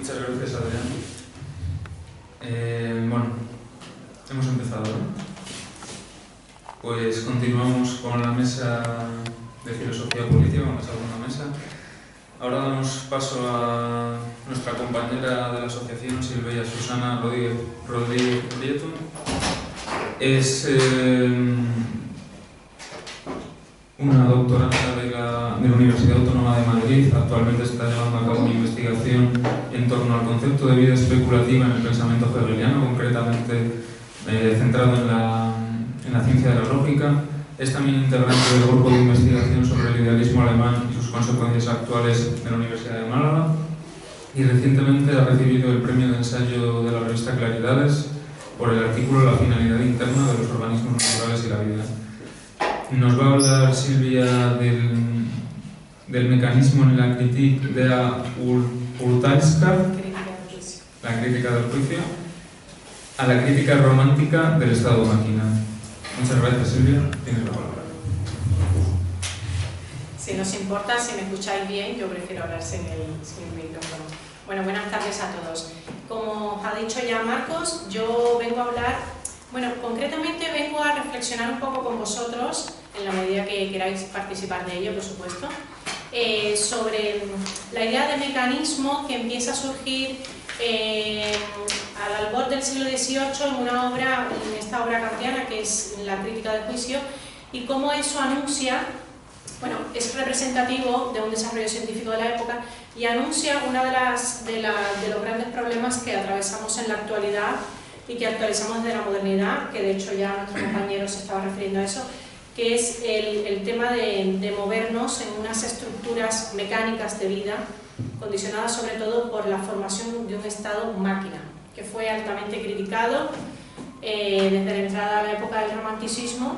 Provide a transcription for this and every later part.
Muchas gracias, Adrián. Bueno, hemos empezado, ¿no? Pues continuamos con la mesa de filosofía política, con la segunda mesa. Ahora damos paso a nuestra compañera de la asociación, Silvia Susana Rodríguez Prieto. Es una doctoranda de la Universidad Autónoma de Madrid. Actualmente está llevando a cabo una investigación en torno al concepto de vida especulativa en el pensamiento hegeliano, concretamente centrado en la ciencia de la lógica. Es también integrante del grupo de investigación sobre el idealismo alemán y sus consecuencias actuales de la Universidad de Málaga, y recientemente ha recibido el premio de ensayo de la revista Claridades por el artículo La finalidad interna de los organismos naturales y la vida. Nos va a hablar Silvia del mecanismo en la crítica de la crítica del juicio, a la crítica romántica del estado máquina. Muchas gracias, Silvia. Tienes la palabra. Si nos importa, si me escucháis bien, yo prefiero hablar sin el micrófono. Bueno, buenas tardes a todos. Como ha dicho ya Marcos, yo vengo a hablar, concretamente vengo a reflexionar un poco con vosotros, en la medida que queráis participar de ello, por supuesto, sobre la idea de mecanismo que empieza a surgir al albor del siglo XVIII en esta obra kantiana que es La crítica del juicio, y cómo eso anuncia, es representativo de un desarrollo científico de la época y anuncia uno de los grandes problemas que atravesamos en la actualidad y que actualizamos desde la modernidad, que de hecho ya nuestro compañero se estaba refiriendo a eso, que es el tema de movernos en unas estructuras mecánicas de vida, condicionadas sobre todo por la formación de un estado máquina, que fue altamente criticado desde la entrada a la época del romanticismo.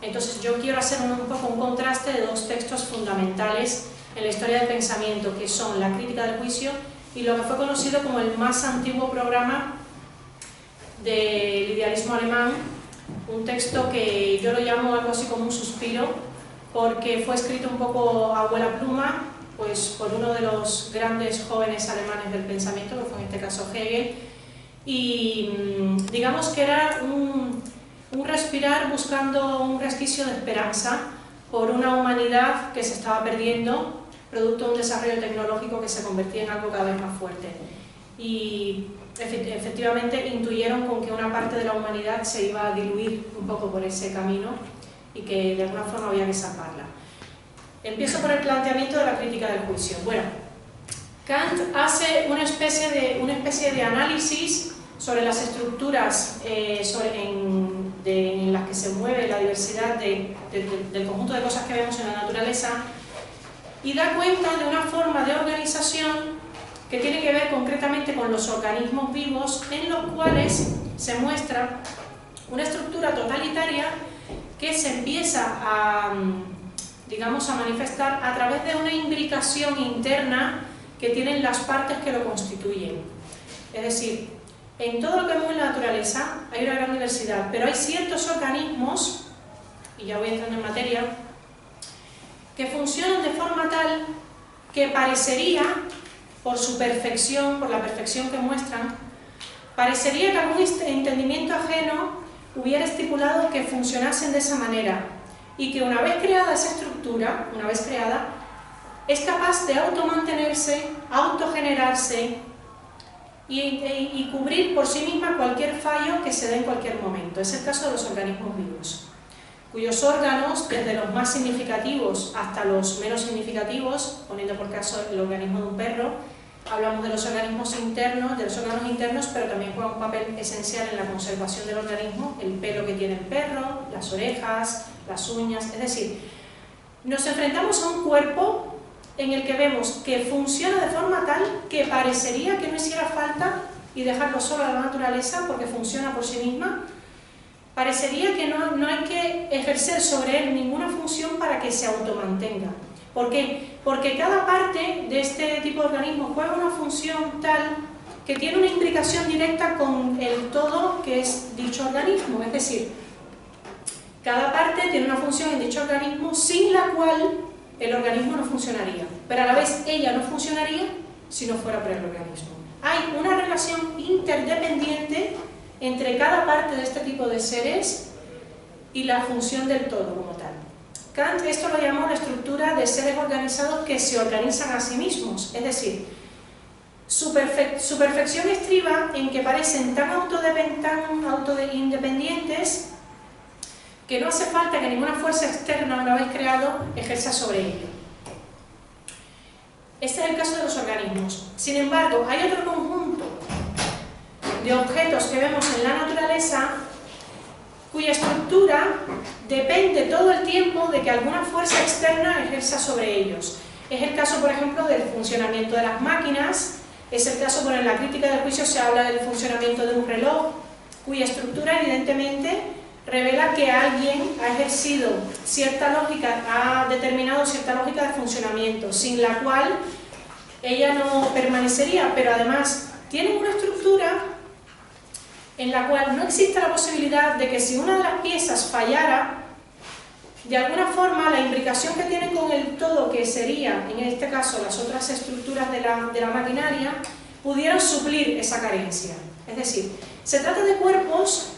Entonces yo quiero hacer un poco un contraste de dos textos fundamentales en la historia del pensamiento, que son La crítica del juicio y lo que fue conocido como el más antiguo programa del idealismo alemán, un texto que yo lo llamo algo así como un suspiro, porque fue escrito un poco a vuela pluma, pues por uno de los grandes jóvenes alemanes del pensamiento, que fue en este caso Hegel, y digamos que era un respirar buscando un resquicio de esperanza por una humanidad que se estaba perdiendo, producto de un desarrollo tecnológico que se convertía en algo cada vez más fuerte. Y efectivamente intuyeron con que una parte de la humanidad se iba a diluir un poco por ese camino y que de alguna forma había que salvarla. Empiezo por el planteamiento de la crítica del juicio. Bueno, Kant hace una especie de análisis sobre las estructuras en las que se mueve la diversidad del conjunto de cosas que vemos en la naturaleza, y da cuenta de una forma de organización que tiene que ver concretamente con los organismos vivos, en los cuales se muestra una estructura totalitaria que se empieza a manifestar a través de una imbricación interna que tienen las partes que lo constituyen. Es decir, en todo lo que vemos en la naturaleza hay una gran diversidad, pero hay ciertos organismos, y ya voy entrando en materia, que funcionan de forma tal que parecería, por su perfección, por la perfección que muestran, parecería que algún entendimiento ajeno hubiera estipulado que funcionasen de esa manera, y que una vez creada esa estructura, es capaz de automantenerse, autogenerarse y cubrir por sí misma cualquier fallo que se dé en cualquier momento. Es el caso de los organismos vivos, cuyos órganos, desde los más significativos hasta los menos significativos, poniendo por caso el organismo de un perro, hablamos de los órganos internos, pero también juega un papel esencial en la conservación del organismo, el pelo que tiene el perro, las orejas, las uñas, es decir, nos enfrentamos a un cuerpo en el que vemos que funciona de forma tal que parecería que no hiciera falta y dejarlo solo a la naturaleza porque funciona por sí misma. Parecería que no hay que ejercer sobre él ninguna función para que se automantenga. ¿Por qué? Porque cada parte de este tipo de organismo juega una función tal que tiene una imbricación directa con el todo que es dicho organismo. Es decir, cada parte tiene una función en dicho organismo sin la cual el organismo no funcionaría, pero a la vez ella no funcionaría si no fuera por el organismo. hay una relación interdependiente entre cada parte de este tipo de seres y la función del todo como tal. Kant esto lo llamó la estructura de seres organizados que se organizan a sí mismos, es decir, su perfección estriba en que parecen tan independientes que no hace falta que ninguna fuerza externa, una vez creado, ejerza sobre ello. Este es el caso de los organismos. Sin embargo, hay otro conjunto de objetos que vemos en la naturaleza cuya estructura depende todo el tiempo de que alguna fuerza externa ejerza sobre ellos. Es el caso, por ejemplo, del funcionamiento de las máquinas, es el caso, bueno, en la crítica del juicio se habla del funcionamiento de un reloj, cuya estructura evidentemente revela que alguien ha ejercido cierta lógica, ha determinado cierta lógica de funcionamiento, sin la cual ella no permanecería, pero además tiene una estructura en la cual no existe la posibilidad de que si una de las piezas fallara, de alguna forma la imbricación que tiene con el todo, que sería en este caso las otras estructuras de la maquinaria, pudieran suplir esa carencia. Es decir, se trata de cuerpos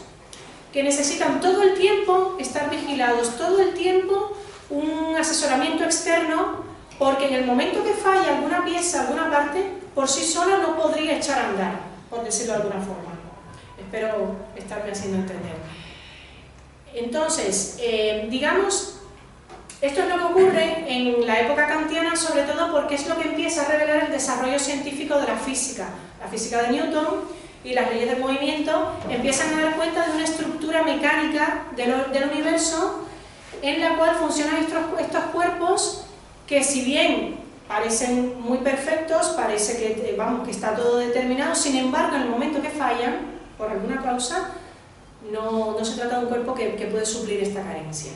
que necesitan todo el tiempo estar vigilados, todo el tiempo un asesoramiento externo, porque en el momento que falla alguna pieza, alguna parte, por sí sola no podría echar a andar, por decirlo de alguna forma. Espero estarme haciendo entender. Entonces, digamos, esto es lo que ocurre en la época kantiana, sobre todo porque es lo que empieza a revelar el desarrollo científico de la física. La física de Newton y las leyes del movimiento empiezan a dar cuenta de una estructura mecánica del universo en la cual funcionan estos cuerpos que, si bien parecen muy perfectos, parece que, vamos, que está todo determinado, sin embargo, en el momento que fallan, por alguna causa, no se trata de un cuerpo que puede suplir esta carencia.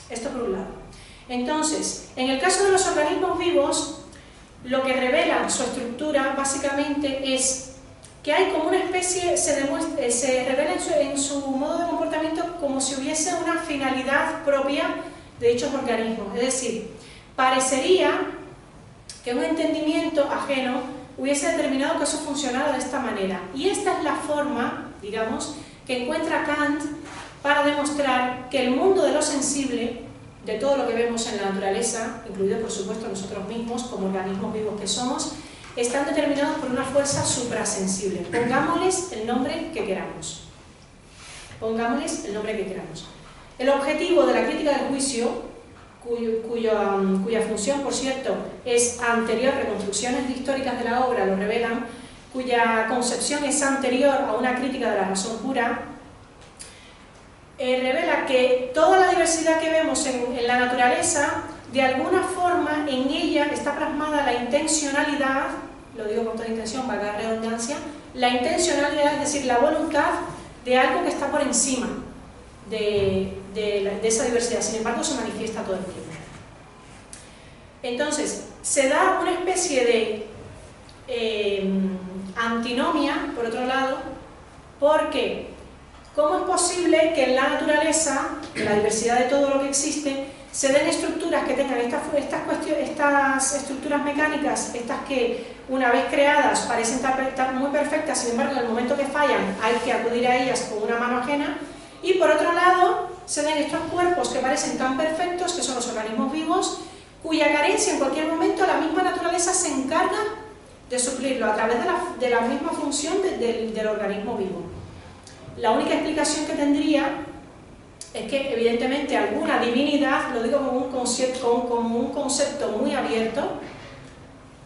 Esto por un lado. Entonces, en el caso de los organismos vivos, lo que revela su estructura básicamente es que hay como una especie, se revela en su modo de comportamiento como si hubiese una finalidad propia de dichos organismos. Es decir, parecería que un entendimiento ajeno hubiese determinado que eso funcionara de esta manera. Y esta es la forma, digamos, que encuentra Kant para demostrar que el mundo de lo sensible, de todo lo que vemos en la naturaleza, incluido por supuesto nosotros mismos, como organismos vivos que somos, están determinados por una fuerza suprasensible. Pongámosles el nombre que queramos. Pongámosles el nombre que queramos. El objetivo de la crítica del juicio, cuya función, por cierto, es anterior, reconstrucciones históricas de la obra lo revelan, cuya concepción es anterior a una crítica de la razón pura, revela que toda la diversidad que vemos en la naturaleza, de alguna forma en ella está plasmada la intencionalidad, lo digo con toda intención, valga la redundancia, la intencionalidad, es decir, la voluntad de algo que está por encima de esa diversidad, sin embargo se manifiesta todo el tiempo. Entonces, se da una especie de antinomia, por otro lado, porque ¿cómo es posible que en la naturaleza, en la diversidad de todo lo que existe, se den estructuras que tengan estas estructuras mecánicas, estas que una vez creadas parecen estar muy perfectas, sin embargo en el momento que fallan hay que acudir a ellas con una mano ajena, y por otro lado se den estos cuerpos que parecen tan perfectos, que son los organismos vivos, cuya carencia en cualquier momento la misma naturaleza se encarga de suplirlo a través de la misma función del organismo vivo. La única explicación que tendría es que evidentemente alguna divinidad, lo digo como un concepto muy abierto,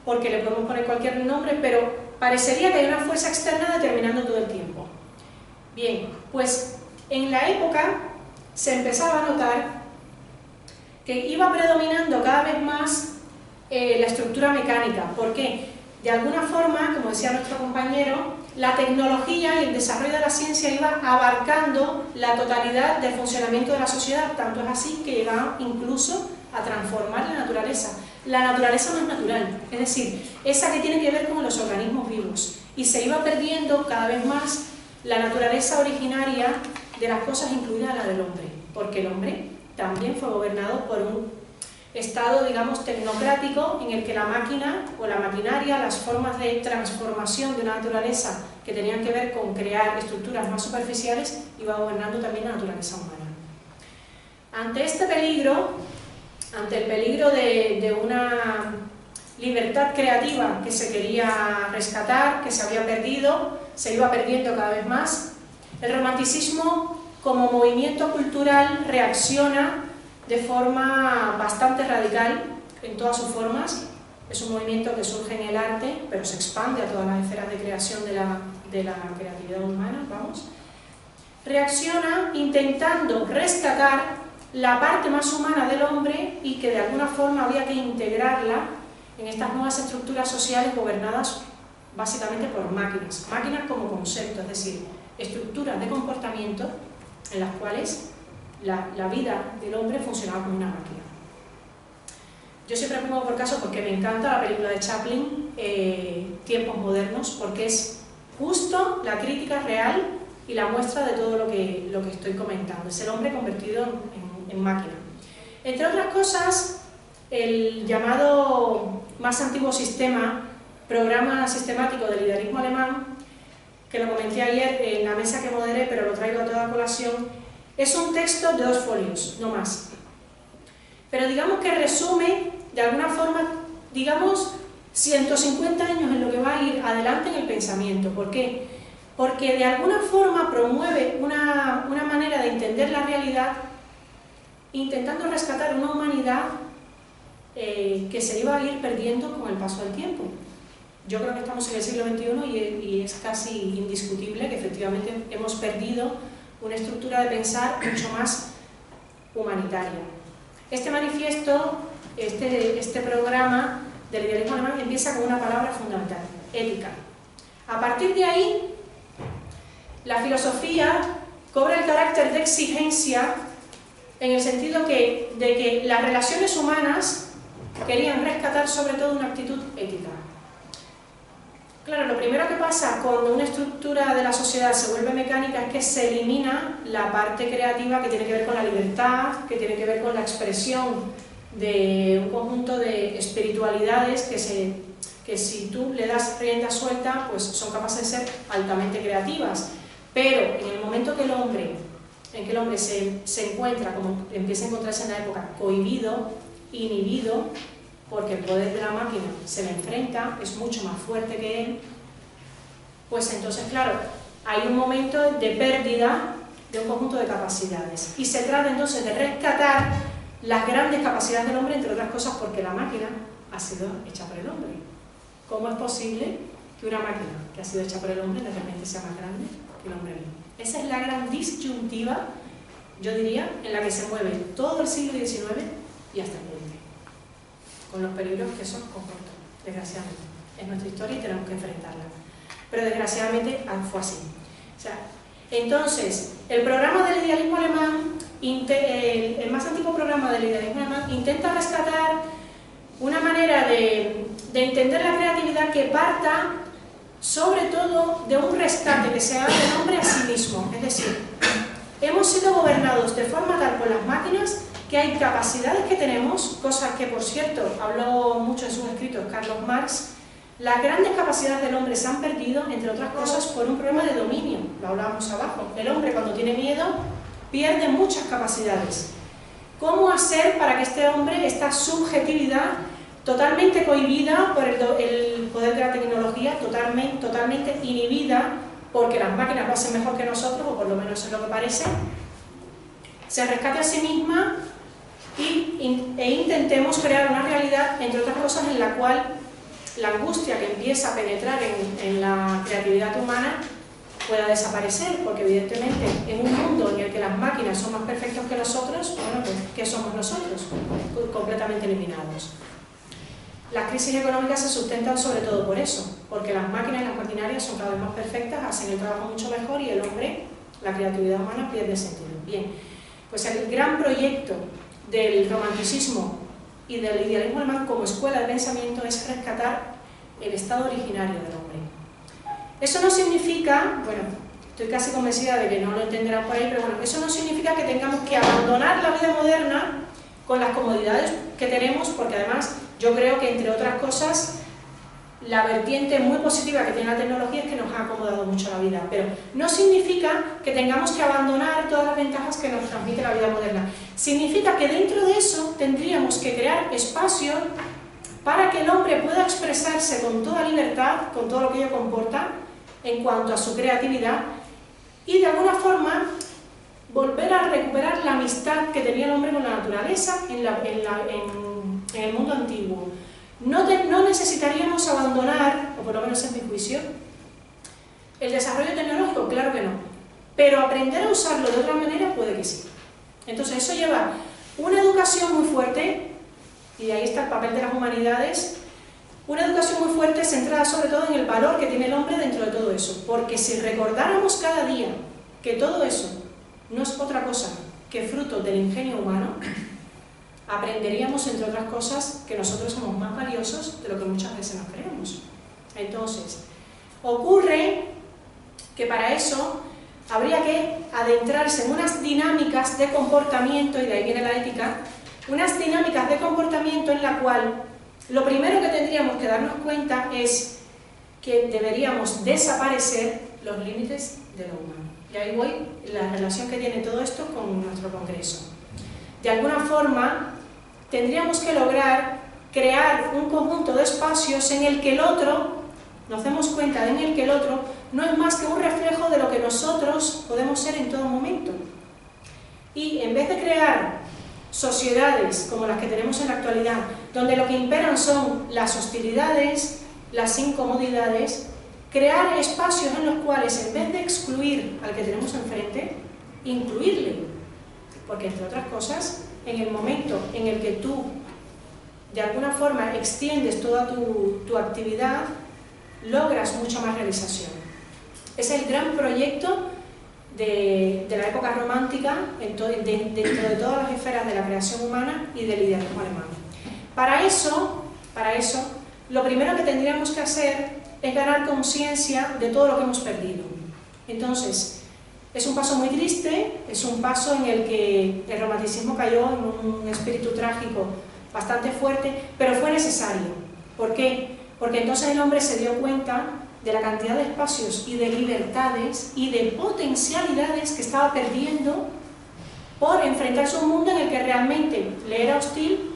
porque le podemos poner cualquier nombre, pero parecería que hay una fuerza externa determinando todo el tiempo. Bien, pues en la época se empezaba a notar que iba predominando cada vez más la estructura mecánica. ¿Por qué? De alguna forma, como decía nuestro compañero, la tecnología y el desarrollo de la ciencia iba abarcando la totalidad del funcionamiento de la sociedad, tanto es así que llegaba incluso a transformar la naturaleza más natural, es decir, esa que tiene que ver con los organismos vivos, y se iba perdiendo cada vez más la naturaleza originaria de las cosas, incluida la del hombre, porque el hombre también fue gobernado por estado, digamos, tecnocrático en el que la máquina o la maquinaria, las formas de transformación de una naturaleza que tenían que ver con crear estructuras más superficiales, iba gobernando también la naturaleza humana. Ante este peligro, ante el peligro de una libertad creativa que se quería rescatar, que se había perdido, se iba perdiendo cada vez más, el romanticismo como movimiento cultural reacciona de forma bastante radical en todas sus formas. Es un movimiento que surge en el arte, pero se expande a todas las esferas de creación de la creatividad humana, vamos. Reacciona intentando rescatar la parte más humana del hombre y que de alguna forma había que integrarla en estas nuevas estructuras sociales gobernadas básicamente por máquinas. Máquinas como concepto, es decir, estructuras de comportamiento en las cuales la vida del hombre funcionaba como una máquina. Yo siempre pongo por caso porque me encanta la película de Chaplin, Tiempos Modernos, porque es justo la crítica real y la muestra de todo lo que estoy comentando. Es el hombre convertido en máquina. Entre otras cosas, el llamado más antiguo programa sistemático del idealismo alemán, que lo comenté ayer en la mesa que moderé, pero lo traigo a toda colación, es un texto de 2 folios, no más. Pero digamos que resume, de alguna forma, digamos, 150 años en lo que va a ir adelante en el pensamiento. ¿Por qué? Porque de alguna forma promueve una manera de entender la realidad intentando rescatar una humanidad que se iba a ir perdiendo con el paso del tiempo. Yo creo que estamos en el siglo XXI y es casi indiscutible que efectivamente hemos perdido una estructura de pensar mucho más humanitaria. Este manifiesto, este programa del idealismo alemán empieza con una palabra fundamental: ética. A partir de ahí, la filosofía cobra el carácter de exigencia en el sentido de que las relaciones humanas querían rescatar sobre todo una actitud ética. Claro, lo primero que pasa cuando una estructura de la sociedad se vuelve mecánica es que se elimina la parte creativa que tiene que ver con la libertad, que tiene que ver con la expresión de un conjunto de espiritualidades que si tú le das rienda suelta, pues son capaces de ser altamente creativas. Pero en el momento en que el hombre se encuentra, como empieza a encontrarse en la época, cohibido, inhibido, porque el poder de la máquina se le enfrenta, es mucho más fuerte que él, pues entonces, claro, hay un momento de pérdida de un conjunto de capacidades. Y se trata entonces de rescatar las grandes capacidades del hombre, entre otras cosas porque la máquina ha sido hecha por el hombre. ¿Cómo es posible que una máquina que ha sido hecha por el hombre de repente sea más grande que el hombre mismo? Esa es la gran disyuntiva, yo diría, en la que se mueve todo el siglo XIX y hasta el XX, con los peligros que eso comporta, desgraciadamente. Es nuestra historia y tenemos que enfrentarla. Pero desgraciadamente fue así. O sea, entonces, el programa del idealismo alemán, el más antiguo programa del idealismo alemán, intenta rescatar una manera de entender la creatividad que parta sobre todo de un rescate que se haga del hombre a sí mismo. Es decir, hemos sido gobernados de forma tal por las máquinas que hay capacidades que tenemos, cosas que, por cierto, habló mucho en sus escritos Carlos Marx. Las grandes capacidades del hombre se han perdido, entre otras cosas, por un problema de dominio. Lo hablábamos abajo. El hombre, cuando tiene miedo, pierde muchas capacidades. ¿Cómo hacer para que este hombre, esta subjetividad, totalmente cohibida por el poder de la tecnología, totalmente inhibida, porque las máquinas lo hacen mejor que nosotros, o por lo menos es lo que parece, se rescate a sí misma e intentemos crear una realidad, entre otras cosas, en la cual la angustia que empieza a penetrar en la creatividad humana pueda desaparecer, porque evidentemente en un mundo en el que las máquinas son más perfectas que nosotros, bueno, pues ¿qué somos nosotros? Completamente eliminados. Las crisis económicas se sustentan sobre todo por eso, porque las máquinas y las maquinarias son cada vez más perfectas, hacen el trabajo mucho mejor y el hombre, la creatividad humana, pierde sentido. Bien, pues el gran proyecto del romanticismo y del idealismo alemán como escuela de pensamiento es rescatar el estado originario del hombre. Eso no significa, bueno, estoy casi convencida de que no lo entenderán por ahí, pero bueno, eso no significa que tengamos que abandonar la vida moderna con las comodidades que tenemos, porque además yo creo que, entre otras cosas, la vertiente muy positiva que tiene la tecnología es que nos ha acomodado mucho la vida, pero no significa que tengamos que abandonar todas las ventajas que nos transmite la vida moderna. Significa que dentro de eso tendríamos que crear espacio para que el hombre pueda expresarse con toda libertad, con todo lo que ello comporta, en cuanto a su creatividad, y de alguna forma volver a recuperar la amistad que tenía el hombre con la naturaleza en el mundo antiguo. No necesitaríamos abandonar, o por lo menos en mi juicio, el desarrollo tecnológico, claro que no, pero aprender a usarlo de otra manera puede que sí. Entonces eso lleva una educación muy fuerte, y ahí está el papel de las humanidades, una educación muy fuerte centrada sobre todo en el valor que tiene el hombre dentro de todo eso, porque si recordáramos cada día que todo eso no es otra cosa que fruto del ingenio humano, aprenderíamos, entre otras cosas, que nosotros somos más valiosos de lo que muchas veces nos creemos. Entonces, ocurre que para eso habría que adentrarse en unas dinámicas de comportamiento, y de ahí viene la ética, unas dinámicas de comportamiento en la cual lo primero que tendríamos que darnos cuenta es que deberíamos desaparecer los límites de lo humano. Y ahí voy, la relación que tiene todo esto con nuestro congreso. De alguna forma, tendríamos que lograr crear un conjunto de espacios en el que el otro, nos demos cuenta de en el que el otro no es más que un reflejo de lo que nosotros podemos ser en todo momento. Y en vez de crear sociedades como las que tenemos en la actualidad, donde lo que imperan son las hostilidades, las incomodidades, crear espacios en los cuales, en vez de excluir al que tenemos enfrente, incluirle. Porque, entre otras cosas, en el momento en el que tú, de alguna forma, extiendes toda tu actividad, logras mucha más realización. Es el gran proyecto de la época romántica dentro de todas las esferas de la creación humana y del idealismo alemán. Para eso, lo primero que tendríamos que hacer es ganar conciencia de todo lo que hemos perdido. Entonces, es un paso muy triste, es un paso en el que el romanticismo cayó en un espíritu trágico bastante fuerte, pero fue necesario. ¿Por qué? Porque entonces el hombre se dio cuenta de la cantidad de espacios y de libertades y de potencialidades que estaba perdiendo por enfrentarse a un mundo en el que realmente le era hostil,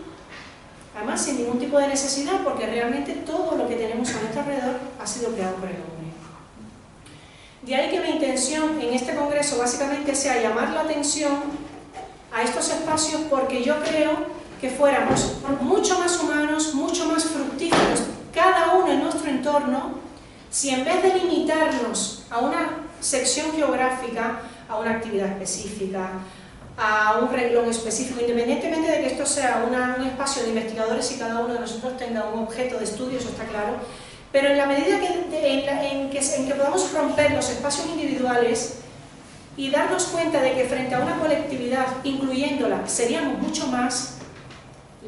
además sin ningún tipo de necesidad, porque realmente todo lo que tenemos a nuestro alrededor ha sido creado por el hombre. De ahí que mi intención en este congreso básicamente sea llamar la atención a estos espacios, porque yo creo que fuéramos mucho más humanos, mucho más fructíferos, cada uno en nuestro entorno, si en vez de limitarnos a una sección geográfica, a una actividad específica, a un renglón específico, independientemente de que esto sea un espacio de investigadores y cada uno de nosotros tenga un objeto de estudio, eso está claro, pero en la medida en que podamos romper los espacios individuales y darnos cuenta de que frente a una colectividad, incluyéndola, seríamos mucho más,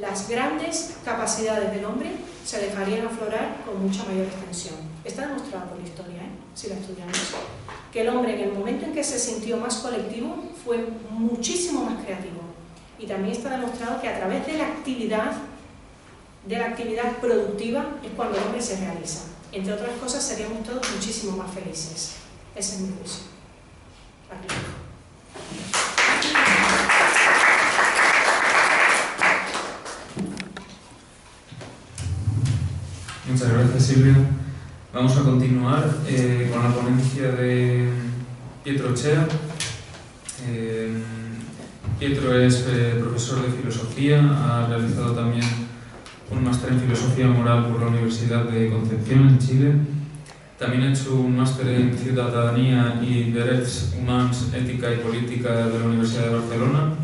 las grandes capacidades del hombre se dejarían aflorar con mucha mayor extensión. Está demostrado por la historia, si la estudiamos, que el hombre en el momento en que se sintió más colectivo fue muchísimo más creativo. Y también está demostrado que a través de la actividad productiva es cuando el hombre se realiza. Entre otras cosas, seríamos todos muchísimo más felices. Ese es mi juicio. Muchas gracias, Silvia. Vamos a continuar con la ponencia de Pietro Chea. Pietro es profesor de filosofía, ha realizado también un máster en filosofía moral por la Universidad de Concepción, en Chile. También ha hecho un máster en ciudadanía y derechos humanos, ética y política de la Universidad de Barcelona.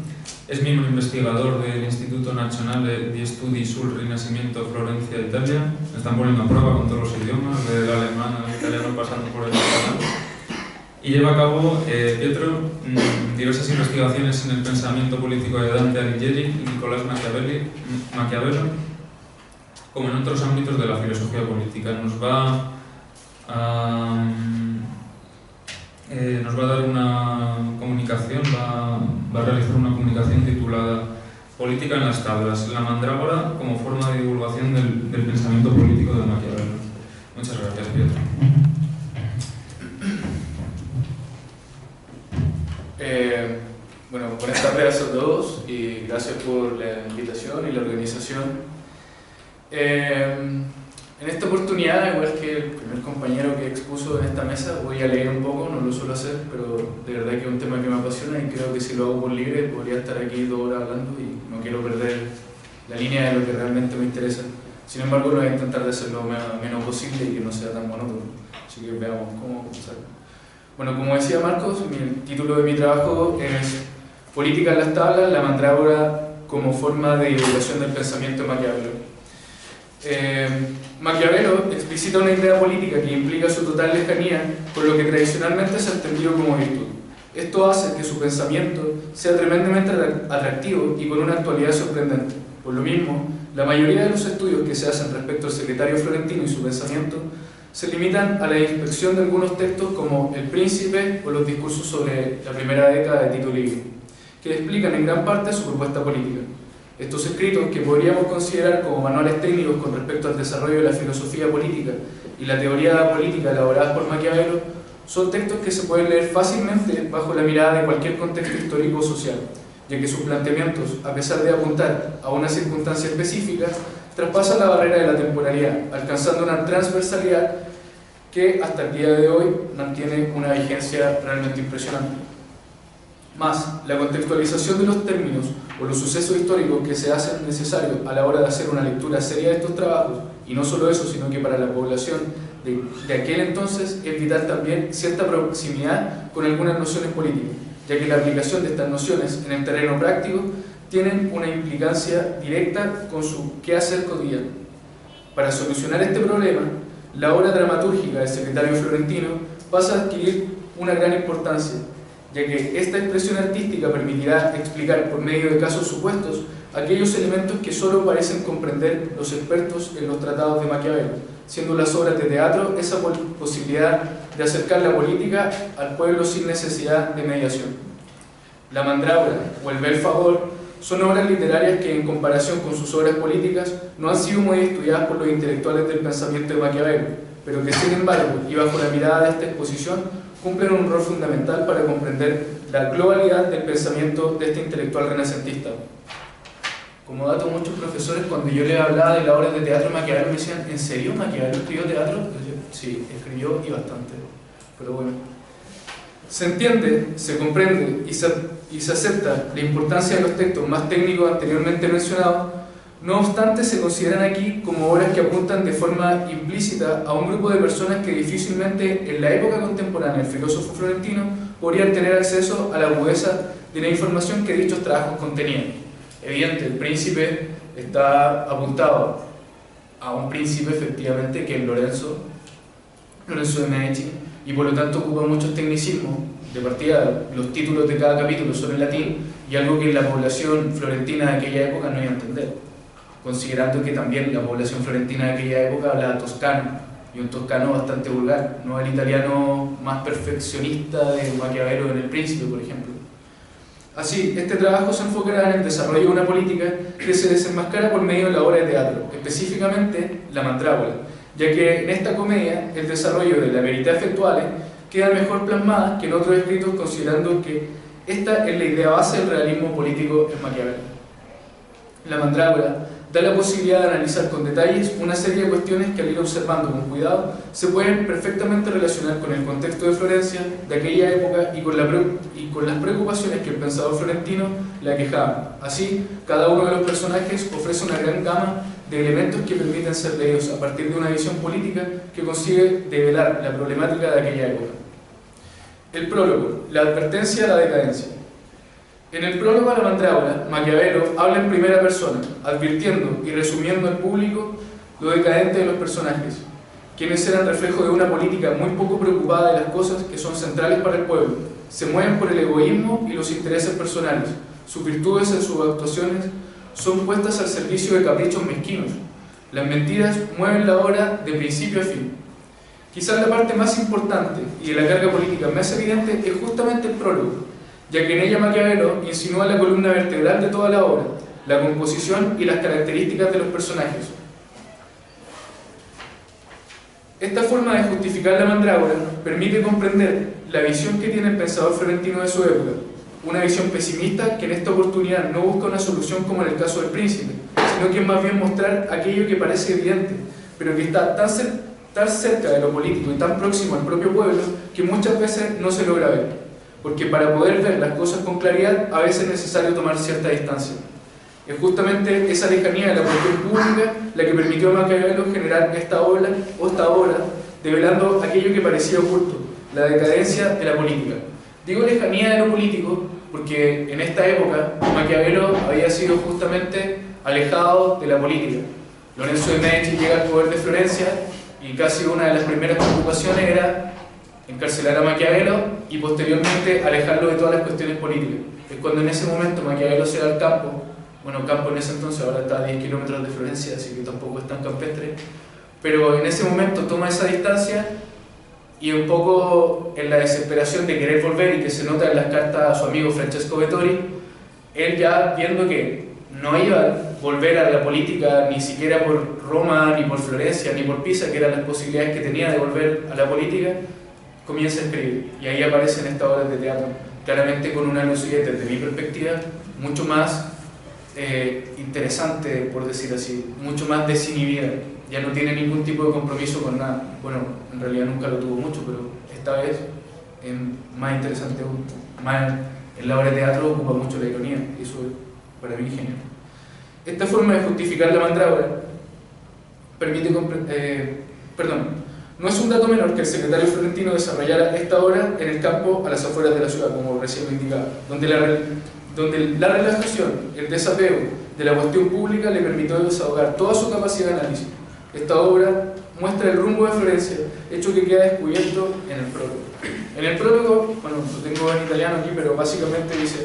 Es miembro investigador del Instituto Nazionale di Studi sul Rinascimento Florencia, Italia. Me están poniendo a prueba con todos los idiomas, del alemán al italiano pasando por el catalán. Y lleva a cabo, Pietro, diversas investigaciones en el pensamiento político de Dante Alighieri y Nicolás Maquiavelo, como en otros ámbitos de la filosofía política. Nos va a dar una comunicación, va a realizar una comunicación titulada Política en las tablas, la mandrágora como forma de divulgación del pensamiento político de Maquiavelo. Muchas gracias, Pietro. Bueno, buenas tardes a todos y gracias por la invitación y la organización. En esta oportunidad, igual que el primer compañero que expuso en esta mesa, voy a leer un poco, no lo suelo hacer, pero de verdad que es un tema que me apasiona y creo que si lo hago por libre podría estar aquí 2 horas hablando y no quiero perder la línea de lo que realmente me interesa. Sin embargo, lo voy a intentar de hacerlo lo menos posible y que no sea tan monótono. Así que veamos cómo comenzar. Bueno, como decía Marcos, el título de mi trabajo es Política en las tablas, la mandrágora como forma de divulgación del pensamiento de Maquiavelo. Maquiavelo explicita una idea política que implica su total lejanía con lo que tradicionalmente se ha entendido como virtud. Esto hace que su pensamiento sea tremendamente atractivo y con una actualidad sorprendente. Por lo mismo, la mayoría de los estudios que se hacen respecto al secretario florentino y su pensamiento se limitan a la inspección de algunos textos como El Príncipe o los discursos sobre la primera década de Tito Livio, que explican en gran parte su propuesta política. Estos escritos, que podríamos considerar como manuales técnicos con respecto al desarrollo de la filosofía política y la teoría política elaboradas por Maquiavelo, son textos que se pueden leer fácilmente bajo la mirada de cualquier contexto histórico o social, ya que sus planteamientos, a pesar de apuntar a una circunstancia específica, traspasan la barrera de la temporalidad, alcanzando una transversalidad que hasta el día de hoy mantiene una vigencia realmente impresionante. Más, la contextualización de los términos o los sucesos históricos que se hacen necesarios a la hora de hacer una lectura seria de estos trabajos, y no solo eso, sino que para la población de aquel entonces es vital también cierta proximidad con algunas nociones políticas, ya que la aplicación de estas nociones en el terreno práctico tienen una implicancia directa con su quehacer cotidiano. Para solucionar este problema, la obra dramatúrgica del secretario florentino pasa a adquirir una gran importancia, ya que esta expresión artística permitirá explicar por medio de casos supuestos aquellos elementos que solo parecen comprender los expertos en los tratados de Maquiavelo, siendo las obras de teatro esa posibilidad de acercar la política al pueblo sin necesidad de mediación. La mandrágora o el bel favor son obras literarias que, en comparación con sus obras políticas, no han sido muy estudiadas por los intelectuales del pensamiento de Maquiavelo, pero que, sin embargo, y bajo la mirada de esta exposición, cumplen un rol fundamental para comprender la globalidad del pensamiento de este intelectual renacentista. Como dato, muchos profesores, cuando yo les hablaba de la obra de teatro de Maquiavelo, me decían: ¿en serio Maquiavelo escribió teatro? Sí, escribió y bastante, pero bueno. Se entiende, se comprende y se acepta la importancia de los textos más técnicos anteriormente mencionados. No obstante, se consideran aquí como obras que apuntan de forma implícita a un grupo de personas que difícilmente en la época contemporánea del filósofo florentino podrían tener acceso a la agudeza de la información que dichos trabajos contenían. Evidente, El Príncipe está apuntado a un príncipe, efectivamente, que es Lorenzo de Medici, y por lo tanto ocupa muchos tecnicismos. De partida, los títulos de cada capítulo son en latín, y algo que la población florentina de aquella época no iba a entender, considerando que también la población florentina de aquella época hablaba toscano, y un toscano bastante vulgar, no el italiano más perfeccionista de Maquiavelo en El Príncipe, por ejemplo. Así, este trabajo se enfocará en el desarrollo de una política que se desenmascara por medio de la obra de teatro, específicamente la mandrágora, ya que en esta comedia el desarrollo de la verità effettuale queda mejor plasmada que en otros escritos, considerando que esta es la idea base del realismo político en Maquiavelo. La mandrágora da la posibilidad de analizar con detalles una serie de cuestiones que, al ir observando con cuidado, se pueden perfectamente relacionar con el contexto de Florencia de aquella época y con las preocupaciones que el pensador florentino le aquejaban. Así, cada uno de los personajes ofrece una gran gama de elementos que permiten ser leídos a partir de una visión política que consigue develar la problemática de aquella época. El prólogo, la advertencia a la decadencia. En el prólogo a la mandrágora, Maquiavelo habla en primera persona, advirtiendo y resumiendo al público lo decadente de los personajes, quienes eran reflejo de una política muy poco preocupada de las cosas que son centrales para el pueblo, se mueven por el egoísmo y los intereses personales, sus virtudes en sus actuaciones son puestas al servicio de caprichos mezquinos, las mentiras mueven la obra de principio a fin. Quizás la parte más importante y de la carga política más evidente es justamente el prólogo, ya que en ella Maquiavelo insinúa la columna vertebral de toda la obra, la composición y las características de los personajes. Esta forma de justificar la mandrágora permite comprender la visión que tiene el pensador florentino de su época, una visión pesimista que en esta oportunidad no busca una solución como en el caso del príncipe, sino que más bien mostrar aquello que parece evidente, pero que está tan cerca de lo político y tan próximo al propio pueblo que muchas veces no se logra ver, porque para poder ver las cosas con claridad a veces es necesario tomar cierta distancia. Es justamente esa lejanía de la cuestión pública la que permitió a Maquiavelo generar esta obra, develando aquello que parecía oculto, la decadencia de la política. Digo lejanía de lo político porque en esta época Maquiavelo había sido justamente alejado de la política. Lorenzo de Medici llega al poder de Florencia y casi una de las primeras preocupaciones era encarcelar a Maquiavelo y posteriormente alejarlo de todas las cuestiones políticas. Es cuando en ese momento Maquiavelo se va al campo. Bueno, campo en ese entonces, ahora está a 10 kilómetros de Florencia, así que tampoco es tan campestre, pero en ese momento toma esa distancia y un poco en la desesperación de querer volver y que se nota en las cartas a su amigo Francesco Vettori, él ya viendo que no iba a volver a la política ni siquiera por Roma, ni por Florencia, ni por Pisa, que eran las posibilidades que tenía de volver a la política, comienza a escribir y ahí aparecen estas obras de teatro, claramente con una lucidez desde mi perspectiva mucho más interesante, por decir así, mucho más desinhibida. Ya no tiene ningún tipo de compromiso con nada. Bueno, en realidad nunca lo tuvo mucho, pero esta vez es más interesante aún. Más en la obra de teatro ocupa mucho la ironía, y eso es para mí genial. Esta forma de justificar la mandrágora permite no es un dato menor que el secretario florentino desarrollara esta obra en el campo a las afueras de la ciudad, como recién lo indicaba, donde la relajación, el desapego de la cuestión pública le permitió desahogar toda su capacidad de análisis. Esta obra muestra el rumbo de Florencia, hecho que queda descubierto en el prólogo. En el prólogo, bueno, lo tengo en italiano aquí, pero básicamente dice: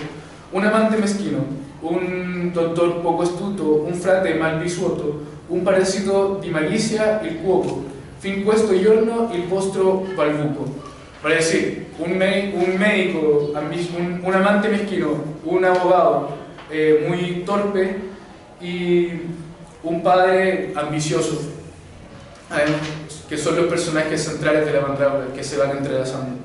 un amante mezquino, un doctor poco astuto, un frate mal visuoto, un parásito di malicia il cuoco, fin questo giorno il vostro balbuco. Vale decir, un médico, un amante mezquino, un abogado muy torpe y un padre ambicioso, que son los personajes centrales de la mandrágora que se van entrelazando.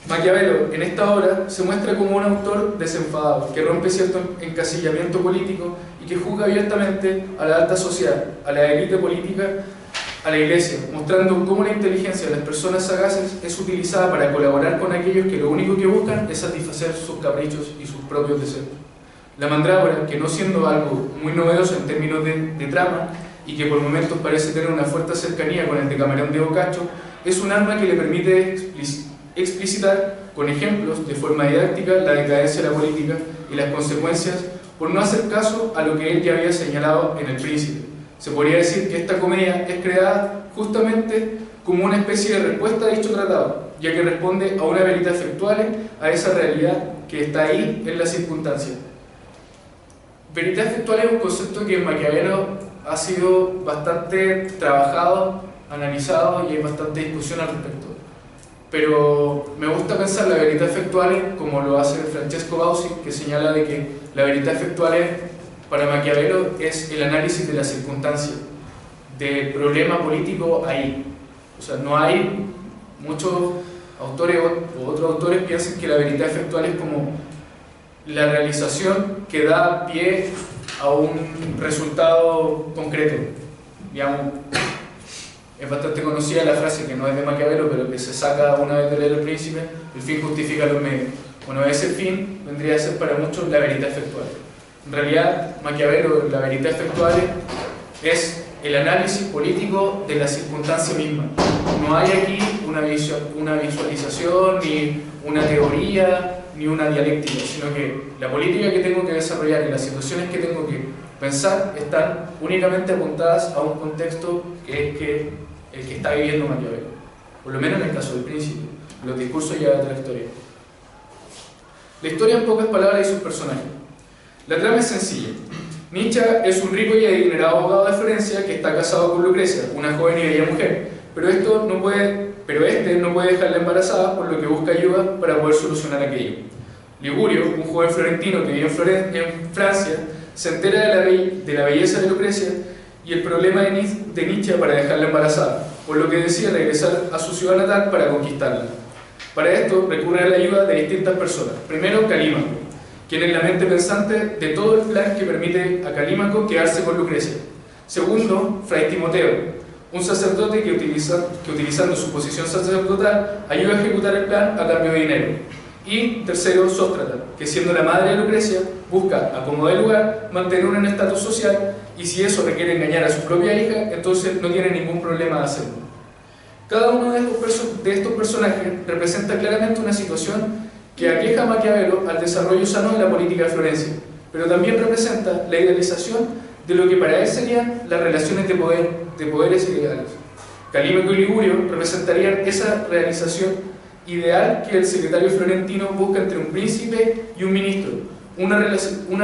Maquiavelo en esta obra se muestra como un autor desenfadado, que rompe cierto encasillamiento político y que juzga abiertamente a la alta sociedad, a la élite política, a la iglesia, mostrando cómo la inteligencia de las personas sagaces es utilizada para colaborar con aquellos que lo único que buscan es satisfacer sus caprichos y sus propios deseos. La mandrágora, que no siendo algo muy novedoso en términos de trama y que por momentos parece tener una fuerte cercanía con el Decamerón de Boccaccio, es un arma que le permite explicitar con ejemplos de forma didáctica la decadencia de la política y las consecuencias por no hacer caso a lo que él ya había señalado en El Príncipe. Se podría decir que esta comedia es creada justamente como una especie de respuesta a dicho tratado, ya que responde a una verità effettuale, a esa realidad que está ahí en la circunstancia. Verità effettuale es un concepto que en Maquiavelo ha sido bastante trabajado, analizado y hay bastante discusión al respecto. Pero me gusta pensar la verità effettuale como lo hace Francesco Bausi, que señala de que la verità effettuale para Maquiavelo es el análisis de la circunstancia, del problema político ahí. O sea, no hay muchos autores o otros autores piensan que la verità effettuale es como la realización que da pie a un resultado concreto. Digamos, es bastante conocida la frase, que no es de Maquiavelo, pero que se saca una vez de leer El Príncipe: el fin justifica los medios. Bueno, ese fin vendría a ser para muchos la verità effettuale. En realidad, Maquiavelo, la verità effettuale, es el análisis político de la circunstancia misma. No hay aquí una visualización, ni una teoría, ni una dialéctica, sino que la política que tengo que desarrollar y las situaciones que tengo que pensar están únicamente apuntadas a un contexto que es el que está viviendo Maquiavelo. Por lo menos en el caso del Príncipe. Los discursos ya de la historia. La historia en pocas palabras y sus personajes. La trama es sencilla. Nietzsche es un rico y adinerado abogado de Florencia que está casado con Lucrecia, una joven y bella mujer, pero este no puede dejarla embarazada, por lo que busca ayuda para poder solucionar aquello. Ligurio, un joven florentino que vive en Francia, se entera de la belleza de Lucrecia y el problema de Nietzsche para dejarla embarazada, por lo que decide regresar a su ciudad natal para conquistarla. Para esto recurre a la ayuda de distintas personas. Primero, Calímaco, quien es la mente pensante de todo el plan que permite a Calímaco quedarse con Lucrecia. Segundo, Fray Timoteo, un sacerdote que utilizando su posición sacerdotal ayuda a ejecutar el plan a cambio de dinero. Y tercero, Sóstrata, que siendo la madre de Lucrecia, busca, a como de lugar, mantener un estatus social, y si eso requiere engañar a su propia hija, entonces no tiene ningún problema de hacerlo. Cada uno de estos personajes representa claramente una situación que aqueja a Maquiavelo al desarrollo sano de la política de Florencia, pero también representa la idealización de lo que para él serían las relaciones de poderes ideales. Calímaco y Ligurio representarían esa realización ideal que el secretario florentino busca entre un príncipe y un ministro, una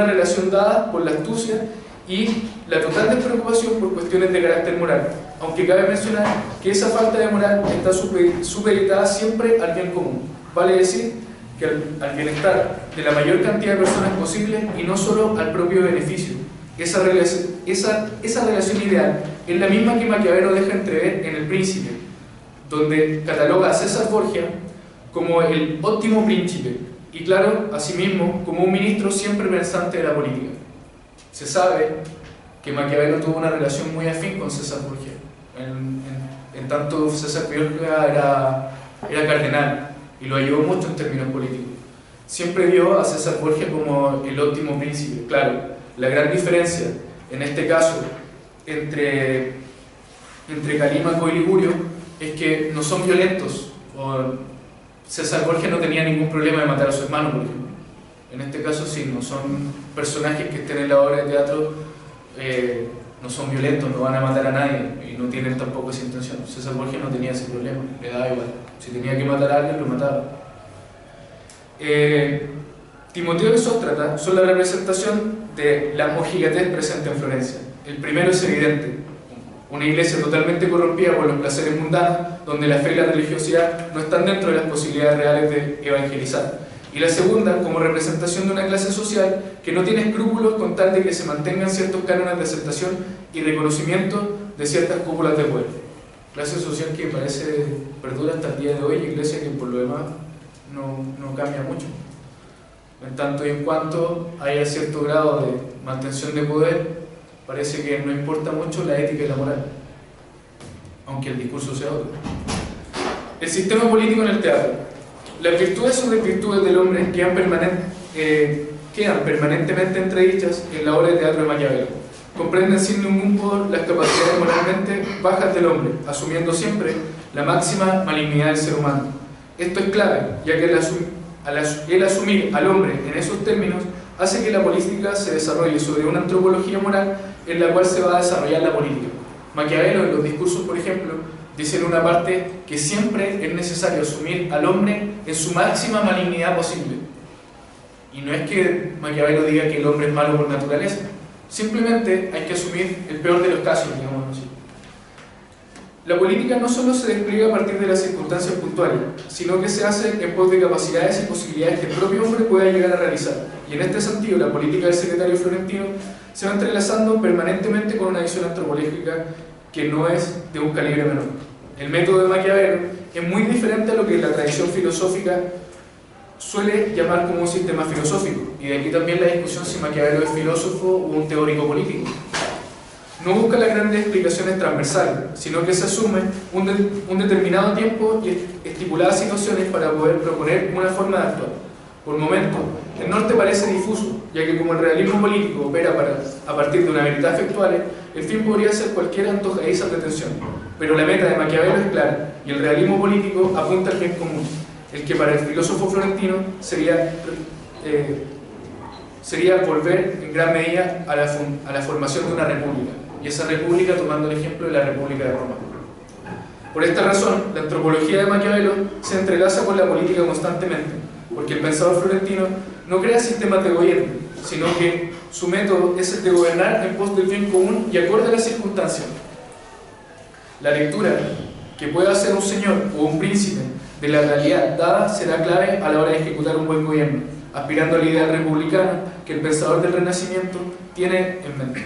relación dada por la astucia y la total despreocupación por cuestiones de carácter moral, aunque cabe mencionar que esa falta de moral está supeditada siempre al bien común, vale decir, que al bienestar de la mayor cantidad de personas posible y no solo al propio beneficio. Esa relación ideal es la misma que Maquiavelo deja entrever en El Príncipe, donde cataloga a César Borgia como el óptimo príncipe y, claro, asimismo, como un ministro siempre pensante de la política. Se sabe que Maquiavelo tuvo una relación muy afín con César Borgia, en tanto César Borgia era cardenal y lo ayudó mucho en términos políticos. Siempre vio a César Borgia como el óptimo príncipe. Claro, la gran diferencia en este caso entre Calímaco y Ligurio es que no son violentos. César Borgia no tenía ningún problema de matar a su hermano, por ejemplo. En este caso sí, no son personajes que estén en la obra de teatro, no son violentos, no van a matar a nadie y no tienen tampoco esa intención. César Borgia no tenía ese problema, le daba igual. Si tenía que matar a alguien, lo mataba. Timoteo y Sóstrata son la representación de la mojigatez presente en Florencia. El primero es evidente: una iglesia totalmente corrompida por los placeres mundanos, donde la fe y la religiosidad no están dentro de las posibilidades reales de evangelizar. Y la segunda, como representación de una clase social que no tiene escrúpulos con tal de que se mantengan ciertos cánones de aceptación y reconocimiento de ciertas cúpulas de poder. Clase social que parece perdura hasta el día de hoy, y iglesia que por lo demás no cambia mucho. En tanto y en cuanto haya cierto grado de mantención de poder, parece que no importa mucho la ética y la moral, aunque el discurso sea otro. El sistema político en el teatro. Las virtudes o desvirtudes del hombre quedan permanentemente entredichas en la obra de teatro de Maquiavelo. Comprenden sin ningún pudor las capacidades moralmente bajas del hombre, asumiendo siempre la máxima malignidad del ser humano. Esto es clave, ya que el asumir al hombre en esos términos hace que la política se desarrolle sobre una antropología moral en la cual se va a desarrollar la política. Maquiavelo, en los discursos, por ejemplo, dice en una parte que siempre es necesario asumir al hombre en su máxima malignidad posible. Y no es que Maquiavelo diga que el hombre es malo por naturaleza, simplemente hay que asumir el peor de los casos, digamos así. La política no solo se despliega a partir de las circunstancias puntuales, sino que se hace en pos de capacidades y posibilidades que el propio hombre pueda llegar a realizar. Y en este sentido, la política del secretario florentino se va entrelazando permanentemente con una visión antropológica que no es de un calibre menor. El método de Maquiavelo es muy diferente a lo que la tradición filosófica suele llamar como un sistema filosófico, y de aquí también la discusión si Maquiavelo es filósofo o un teórico político. No busca las grandes explicaciones transversales, sino que se asume un determinado tiempo y estipuladas situaciones para poder proponer una forma de actuar. Por momentos, el norte parece difuso, ya que como el realismo político opera a partir de una verdad factual, el fin podría ser cualquier antojadiza pretensión. Pero la meta de Maquiavelo es clara, y el realismo político apunta al bien común, el que para el filósofo florentino sería volver en gran medida a la formación de una república, y esa república tomando el ejemplo de la República de Roma. Por esta razón, la antropología de Maquiavelo se entrelaza con la política constantemente, porque el pensador florentino no crea sistemas de gobierno, sino que su método es el de gobernar en pos del bien común y acorde a las circunstancias. La lectura que pueda hacer un señor o un príncipe de la realidad dada será clave a la hora de ejecutar un buen gobierno. aspirando a la idea republicana que el pensador del Renacimiento tiene en mente.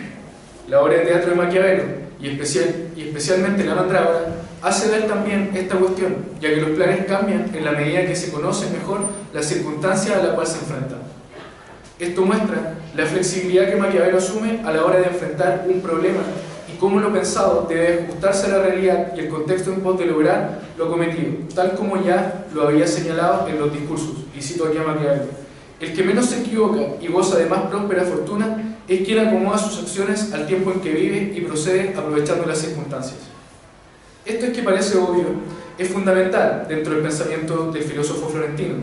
La obra de teatro de Maquiavelo, y especialmente La Mandrágora, hace ver también esta cuestión, ya que los planes cambian en la medida que se conoce mejor la circunstancia a la cual se enfrentan. Esto muestra la flexibilidad que Maquiavelo asume a la hora de enfrentar un problema y cómo lo pensado debe ajustarse a la realidad y el contexto en pos de lograr lo cometido, tal como ya lo había señalado en los discursos, y cito aquí a Maquiavelo: el que menos se equivoca y goza de más próspera fortuna es quien acomoda sus acciones al tiempo en que vive y procede aprovechando las circunstancias. Esto es que parece obvio, es fundamental dentro del pensamiento del filósofo florentino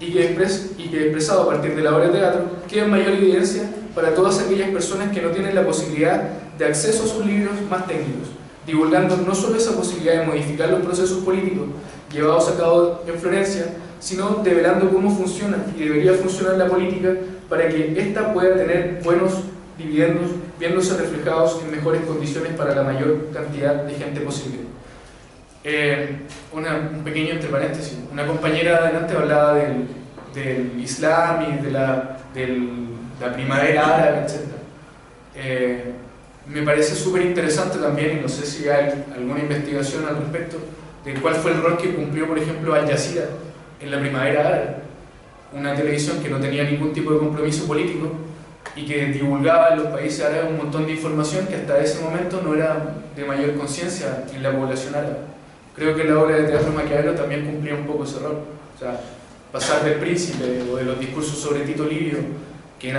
y que expresado a partir de la obra de teatro queda en mayor evidencia para todas aquellas personas que no tienen la posibilidad de acceso a sus libros más técnicos, divulgando no solo esa posibilidad de modificar los procesos políticos llevados a cabo en Florencia, sino develando cómo funciona y debería funcionar la política para que ésta pueda tener buenos dividendos, viéndose reflejados en mejores condiciones para la mayor cantidad de gente posible. Un pequeño entre paréntesis, una compañera adelante hablaba del Islam y de la primavera árabe, etc. Me parece súper interesante también, y no sé si hay alguna investigación al respecto, de cuál fue el rol que cumplió, por ejemplo, Al Jazeera en la primavera árabe, una televisión que no tenía ningún tipo de compromiso político y que divulgaba en los países árabes un montón de información que hasta ese momento no era de mayor conciencia en la población árabe. Creo que la obra de teatro de Maquiavelo también cumplía un poco ese rol. O sea, pasar del Príncipe o de los discursos sobre Tito Livio, que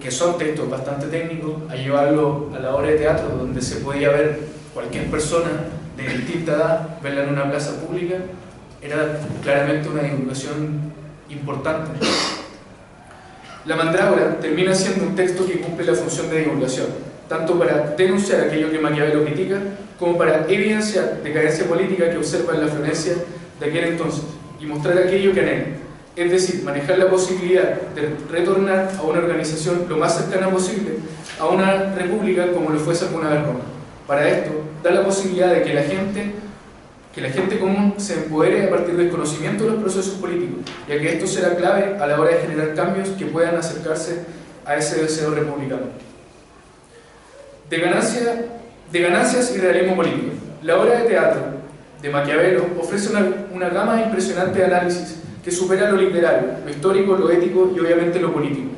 son textos bastante técnicos, a llevarlo a la obra de teatro, donde se podía ver cualquier persona de distinta edad, verla en una plaza pública, era claramente una divulgación importante. La Mandrágora termina siendo un texto que cumple la función de divulgación, tanto para denunciar aquello que Maquiavelo critica, como para evidenciar decadencia política que observa en la Florencia de aquel entonces, y mostrar aquello que anhela, es decir, manejar la posibilidad de retornar a una organización lo más cercana posible a una república como lo fuese alguna vez Roma. Para esto, da la posibilidad de que la gente común se empodere a partir del conocimiento de los procesos políticos, ya que esto será clave a la hora de generar cambios que puedan acercarse a ese deseo republicano. De ganancias y realismo político. La obra de teatro de Maquiavelo ofrece una gama impresionante de análisis que supera lo literario, lo histórico, lo ético y obviamente lo político.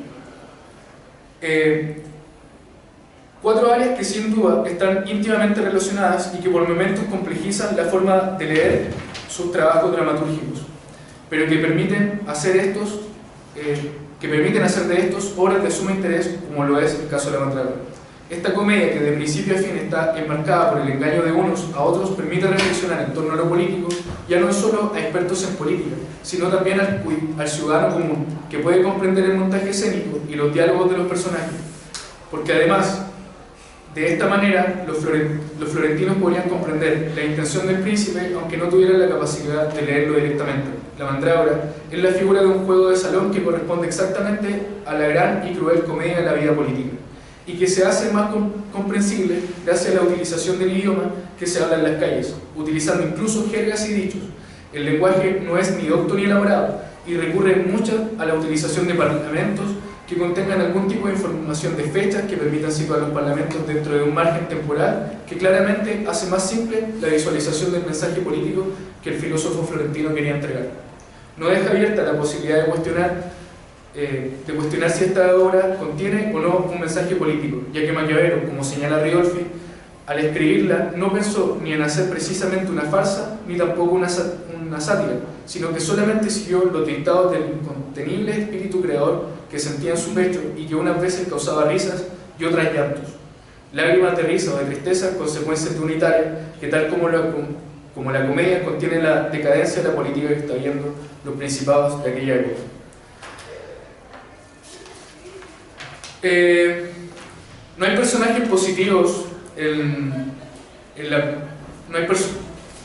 4 áreas que sin duda están íntimamente relacionadas y que por momentos complejizan la forma de leer sus trabajos dramatúrgicos, pero que permiten hacer de estos obras de suma interés, como lo es el caso de La Mandrágora. Esta comedia, que de principio a fin está enmarcada por el engaño de unos a otros, permite reflexionar en torno a lo político, ya no solo a expertos en política, sino también al ciudadano común, que puede comprender el montaje escénico y los diálogos de los personajes, porque además, de esta manera, los florentinos podrían comprender la intención del príncipe, aunque no tuvieran la capacidad de leerlo directamente. La Mandrágora es la figura de un juego de salón que corresponde exactamente a la gran y cruel comedia de la vida política, y que se hace más comprensible gracias a la utilización del idioma que se habla en las calles, utilizando incluso jergas y dichos. El lenguaje no es ni docto ni elaborado, y recurre mucho a la utilización de parlamentos que contengan algún tipo de información de fechas que permitan situar los parlamentos dentro de un margen temporal que claramente hace más simple la visualización del mensaje político que el filósofo florentino quería entregar. No deja abierta la posibilidad de cuestionar si esta obra contiene o no un mensaje político, ya que Maquiavelo, como señala Ridolfi, al escribirla no pensó ni en hacer precisamente una farsa ni tampoco una sátira, sino que solamente siguió los dictados del incontenible espíritu creador que sentía en su pecho y que unas veces causaba risas y otras llantos. Lágrimas de risa o de tristeza, consecuencias de unitaria, que tal como la comedia contiene la decadencia de la política que está viendo los principados de aquella época. No hay personajes positivos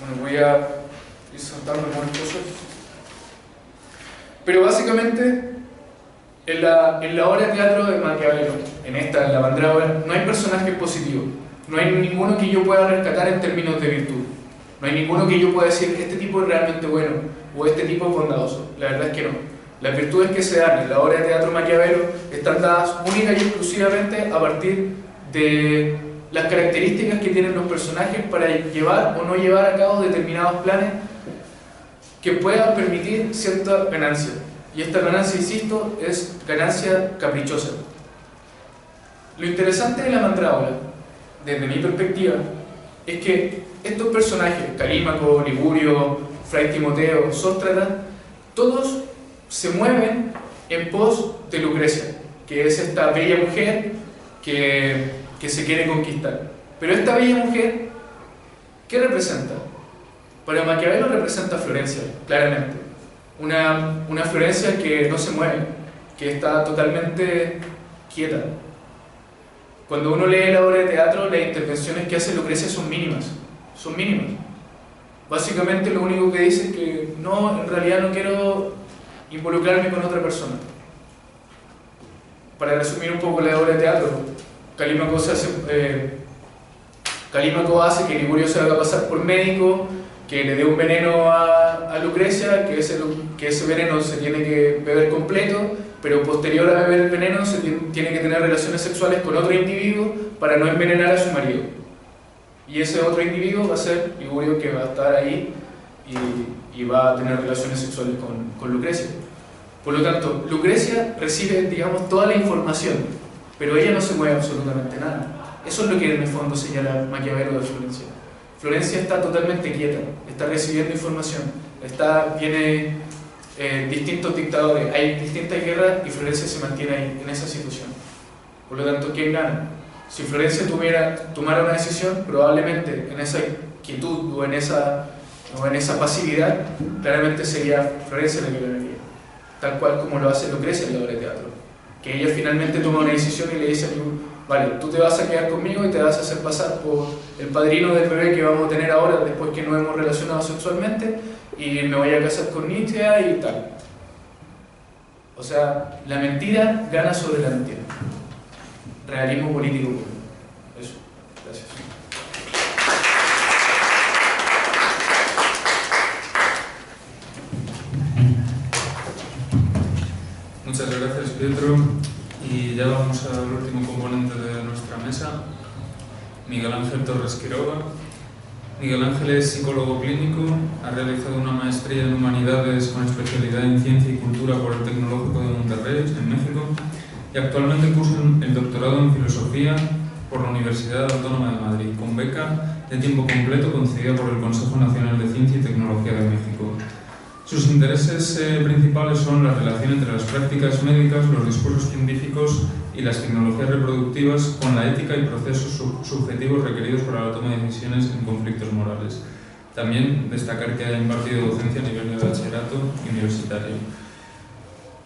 bueno, voy a ir saltando algunas cosas, pero básicamente en la obra de teatro de Maquiavelo, en La Mandrágora, no hay personajes positivos, no hay ninguno que yo pueda rescatar en términos de virtud, no hay ninguno que yo pueda decir este tipo es realmente bueno o este tipo es bondadoso. La verdad es que no. Las virtudes que se dan en la obra de teatro Maquiavelo están dadas única y exclusivamente a partir de las características que tienen los personajes para llevar o no llevar a cabo determinados planes que puedan permitir cierta ganancia. Y esta ganancia, insisto, es ganancia caprichosa. Lo interesante de la mandrágora, desde mi perspectiva, es que estos personajes, Calímaco, Ligurio, Fray Timoteo, Sóstratas, todos se mueven en pos de Lucrecia, que es esta bella mujer que se quiere conquistar. Pero esta bella mujer, ¿qué representa? Para Maquiavelo representa Florencia, claramente. Una Florencia que no se mueve, que está totalmente quieta. Cuando uno lee la obra de teatro, las intervenciones que hace Lucrecia son mínimas. Son mínimas. Básicamente lo único que dice es que no, en realidad no quiero involucrarme con otra persona. Para resumir un poco la obra de teatro, Calímaco hace que Ligurio se haga pasar por médico, que le dé un veneno a Lucrecia, que ese veneno se tiene que beber completo, pero posterior a beber el veneno se tiene que tener relaciones sexuales con otro individuo para no envenenar a su marido. Y ese otro individuo va a ser Ligurio, que va a estar ahí y va a tener relaciones sexuales con Lucrecia. Por lo tanto, Lucrecia recibe, digamos, toda la información, pero ella no se mueve absolutamente nada. Eso es lo que en el fondo señala Maquiavelo de Florencia. Florencia está totalmente quieta, está recibiendo información, viene distintos dictadores, hay distintas guerras y Florencia se mantiene ahí, en esa situación. Por lo tanto, ¿quién gana? Si Florencia tomara una decisión, probablemente en esa quietud o en esa pasividad, claramente sería Florencia la que ganaría. Tal cual como lo hace Lucrecia en la obra de teatro. Que ella finalmente toma una decisión y le dice: vale, tú te vas a quedar conmigo y te vas a hacer pasar por el padrino del bebé que vamos a tener ahora después que nos hemos relacionado sexualmente y me voy a casar con Nietzsche y tal. O sea, la mentira gana sobre la mentira. Realismo político puro. Eso. Gracias. Muchas gracias, Pietro. Y ya vamos al último componente de nuestra mesa, Miguel Ángel Torres Quiroga. Miguel Ángel es psicólogo clínico, ha realizado una maestría en Humanidades con especialidad en Ciencia y Cultura por el Tecnológico de Monterrey, en México, y actualmente cursa el doctorado en Filosofía por la Universidad Autónoma de Madrid, con beca de tiempo completo concedida por el Consejo Nacional de Ciencia y Tecnología de México. Sus intereses principales son la relación entre las prácticas médicas, los discursos científicos y las tecnologías reproductivas con la ética y procesos subjetivos requeridos para la toma de decisiones en conflictos morales. También destacar que ha impartido docencia a nivel de bachillerato y universitario.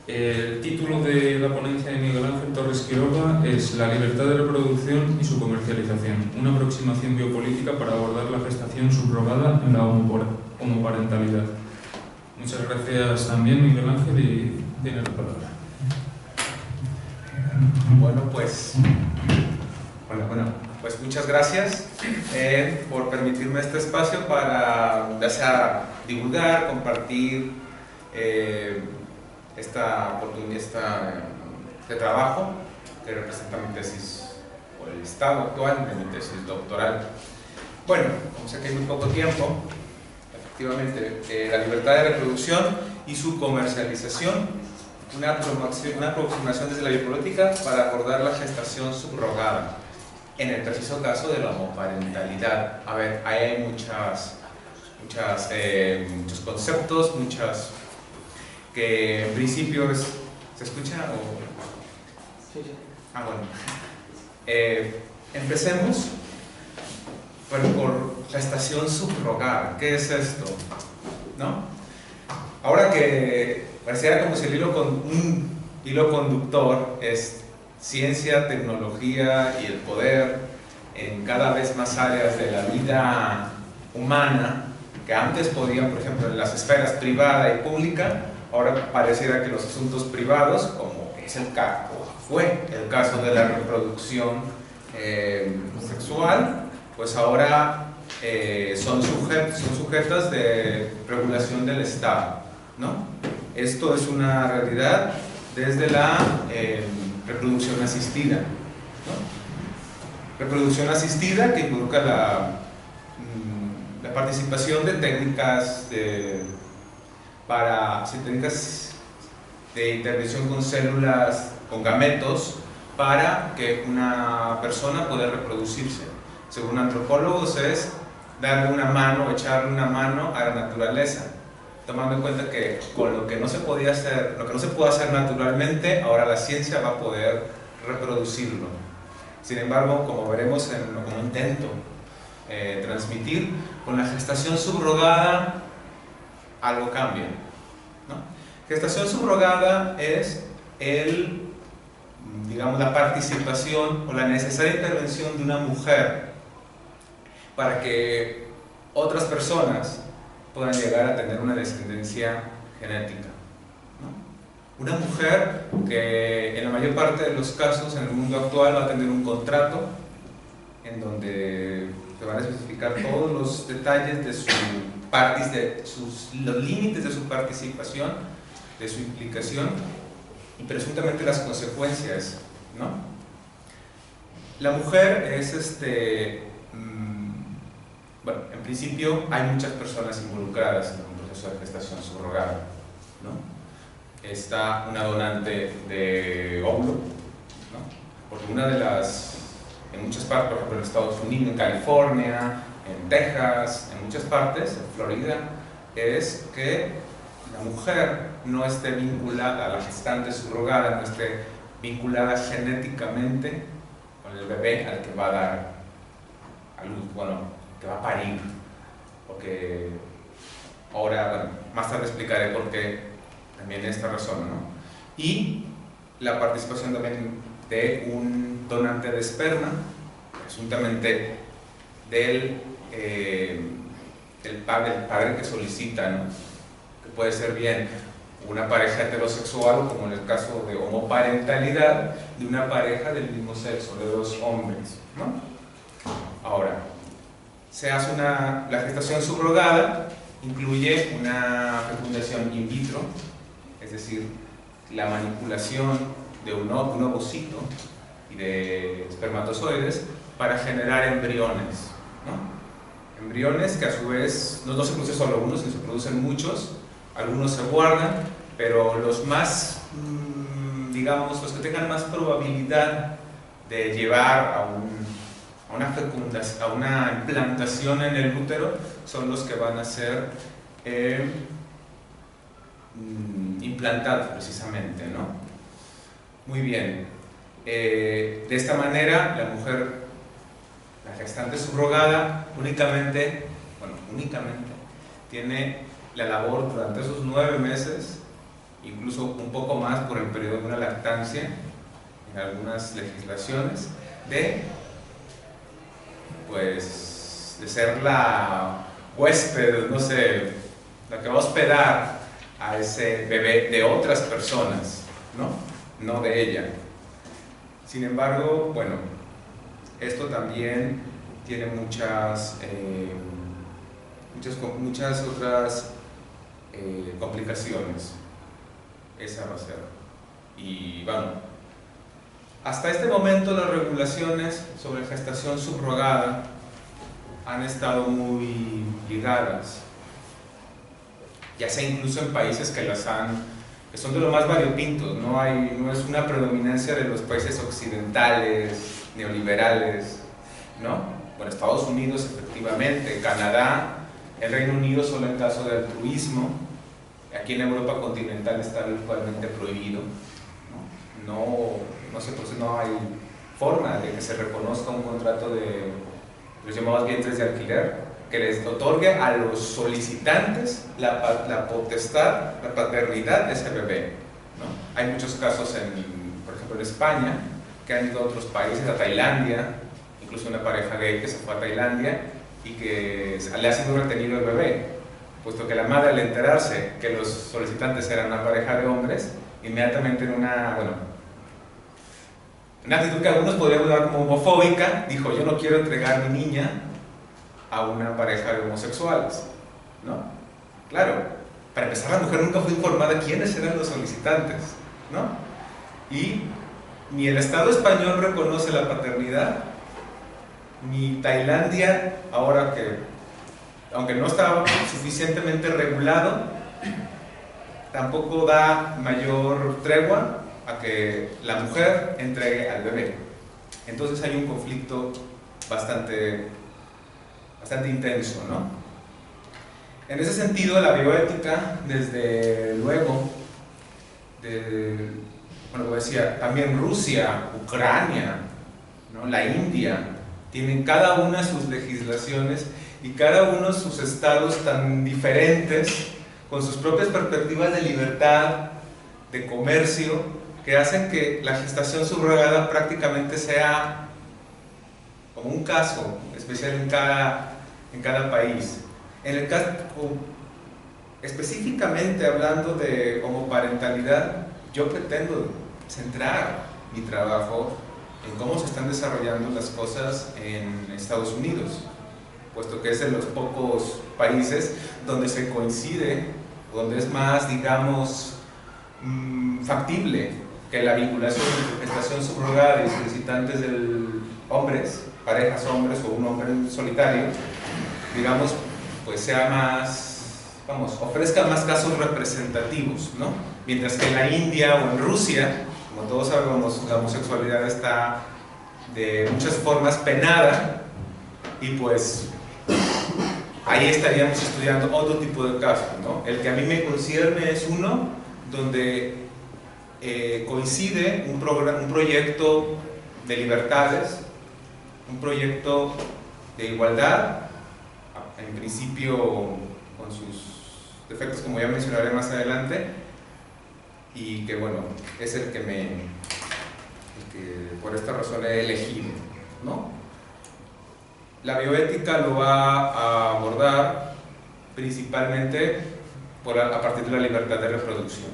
El título de la ponencia de Miguel Ángel Torres Quiroga es La libertad de reproducción y su comercialización, una aproximación biopolítica para abordar la gestación subrogada en la homoparentalidad. Muchas gracias también, Miguel Ángel, y tiene la palabra. Bueno, pues muchas gracias por permitirme este espacio para ya sea divulgar, compartir esta oportunidad, este trabajo que representa mi tesis o el estado actual de mi tesis doctoral. Bueno, como sé que hay muy poco tiempo, efectivamente, la libertad de reproducción y su comercialización, una aproximación desde la biopolítica para abordar la gestación subrogada, en el preciso caso de la homoparentalidad. A ver, ahí hay muchos conceptos, que en principio ¿se escucha? Sí. Ah, bueno. Empecemos por gestación subrogada. ¿Qué es esto? ¿No? Ahora que pareciera como si un hilo conductor es ciencia, tecnología y el poder en cada vez más áreas de la vida humana, que antes podían, por ejemplo, en las esferas privada y pública, ahora pareciera que los asuntos privados, como fue el caso de la reproducción sexual, pues ahora son sujetas de regulación del Estado, ¿no? esto es una realidad desde la reproducción asistida, ¿no? Reproducción asistida que involucra la participación de técnicas técnicas de intervención con células, con gametos, para que una persona pueda reproducirse. Según antropólogos es darle una mano, echarle una mano a la naturaleza, tomando en cuenta que con lo que no se podía hacer, lo que no se puede hacer naturalmente, ahora la ciencia va a poder reproducirlo. Sin embargo, como veremos como intento transmitir, con la gestación subrogada algo cambia, ¿no? Gestación subrogada es digamos, la participación o la necesaria intervención de una mujer para que otras personas puedan llegar a tener una descendencia genética, ¿no? Una mujer que en la mayor parte de los casos en el mundo actual va a tener un contrato en donde se van a especificar todos los detalles de los límites de su participación, de su implicación y presuntamente las consecuencias, ¿no? La mujer es bueno, en principio hay muchas personas involucradas en un proceso de gestación subrogada, ¿no? Está una donante de óvulo, ¿no? Porque en muchas partes, por ejemplo en Estados Unidos, en California, en Texas, en muchas partes, en Florida, es que la mujer no esté vinculada a la gestante subrogada, no esté vinculada genéticamente con el bebé al que va a dar a luz, bueno, que va a parir, porque ahora, bueno, más tarde explicaré por qué también esta razón, ¿no? Y la participación también de un donante de esperma, presuntamente del padre que solicita, ¿no? Que puede ser bien una pareja heterosexual, como en el caso de homoparentalidad, de una pareja del mismo sexo, de dos hombres, ¿no? Ahora, se hace la gestación subrogada, incluye una fecundación in vitro, es decir, la manipulación de un ovocito y de espermatozoides para generar embriones, ¿no? Embriones que a su vez no se produce solo uno, sino se producen muchos, algunos se guardan, pero los más, digamos, los que tengan más probabilidad de llevar a una implantación en el útero son los que van a ser implantados precisamente, ¿no? Muy bien. De esta manera la mujer, la gestante subrogada, únicamente tiene la labor durante esos 9 meses, incluso un poco más por el periodo de una lactancia en algunas legislaciones, de ser la huésped, no sé, la que va a hospedar a ese bebé de otras personas, no de ella. Sin embargo, bueno, esto también tiene muchas otras complicaciones. Esa va a ser. Y bueno, hasta este momento las regulaciones sobre gestación subrogada han estado muy ligadas, ya sea incluso en países que son de lo más variopintos, no es una predominancia de los países occidentales, neoliberales, ¿no? Bueno, Estados Unidos efectivamente, Canadá, el Reino Unido solo en caso de altruismo, aquí en Europa continental está virtualmente prohibido, no hay forma de que se reconozca un contrato de los llamados vientres de alquiler que les otorgue a los solicitantes la potestad, la paternidad de ese bebé, ¿no? Hay muchos casos, por ejemplo en España, que han ido a otros países, a Tailandia, incluso una pareja gay que se fue a Tailandia y que le ha sido retenido el bebé, puesto que la madre, al enterarse que los solicitantes eran una pareja de hombres, inmediatamente en una actitud que algunos podrían dar como homofóbica, dijo: yo no quiero entregar mi niña a una pareja de homosexuales, ¿no? Claro, para empezar, la mujer nunca fue informada quiénes eran los solicitantes, ¿no? Y ni el Estado español reconoce la paternidad, ni Tailandia, ahora que, aunque no está suficientemente regulado, tampoco da mayor tregua a que la mujer entregue al bebé. Entonces hay un conflicto bastante intenso, ¿no? En ese sentido, la bioética, desde luego, bueno, como decía, también Rusia, Ucrania, ¿no? La India, tienen cada una sus legislaciones y cada uno sus estados tan diferentes, con sus propias perspectivas de libertad, de comercio, que hacen que la gestación subrogada prácticamente sea como un caso especial en cada país. En el caso, específicamente hablando de homoparentalidad, yo pretendo centrar mi trabajo en cómo se están desarrollando las cosas en Estados Unidos, puesto que es de los pocos países donde se coincide, donde es más, digamos, factible que la vinculación entre gestación subrogada y solicitantes de hombres, parejas hombres o un hombre solitario, digamos, pues sea más, vamos, ofrezca más casos representativos, ¿no? Mientras que en la India o en Rusia, como todos sabemos, la homosexualidad está de muchas formas penada y pues ahí estaríamos estudiando otro tipo de casos, ¿no? El que a mí me concierne es uno donde coincide un proyecto de libertades, un proyecto de igualdad, en principio con sus defectos, como ya mencionaré más adelante, y que bueno, es el que por esta razón he elegido, ¿no? La bioética lo va a abordar principalmente a partir de la libertad de reproducción,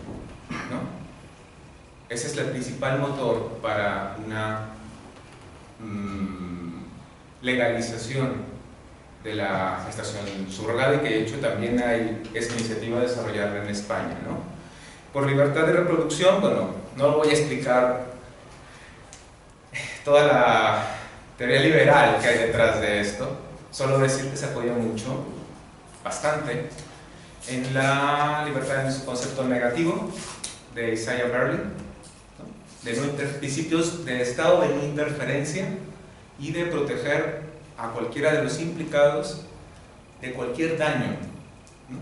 ¿no? Ese es el principal motor para una legalización de la gestación subrogada, y que de hecho también hay esa iniciativa de desarrollarla en España, ¿no? Por libertad de reproducción, bueno, no voy a explicar toda la teoría liberal que hay detrás de esto, solo decir que se apoya mucho, bastante, en la libertad en su concepto negativo de Isaiah Berlin, ¿no? De principios de estado de no interferencia y de proteger a cualquiera de los implicados de cualquier daño, ¿no?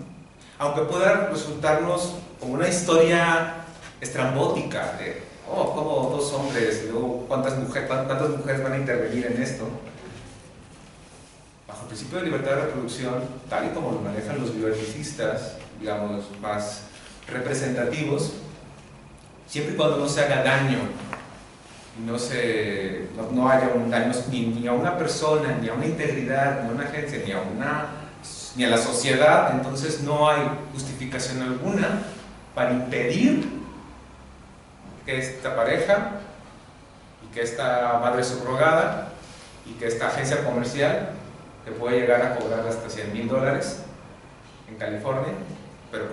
Aunque pueda resultarnos como una historia estrambótica de como dos hombres y luego cuántas mujeres van a intervenir en esto, bajo el principio de libertad de reproducción, tal y como lo manejan los bioeticistas, digamos, más representativos, siempre y cuando no se haga daño, no haya un daño ni a una persona, ni a una integridad, ni a una agencia, ni a la sociedad, entonces no hay justificación alguna para impedir que esta pareja y que esta madre subrogada y que esta agencia comercial, que puede llegar a cobrar hasta $100,000 en California, pero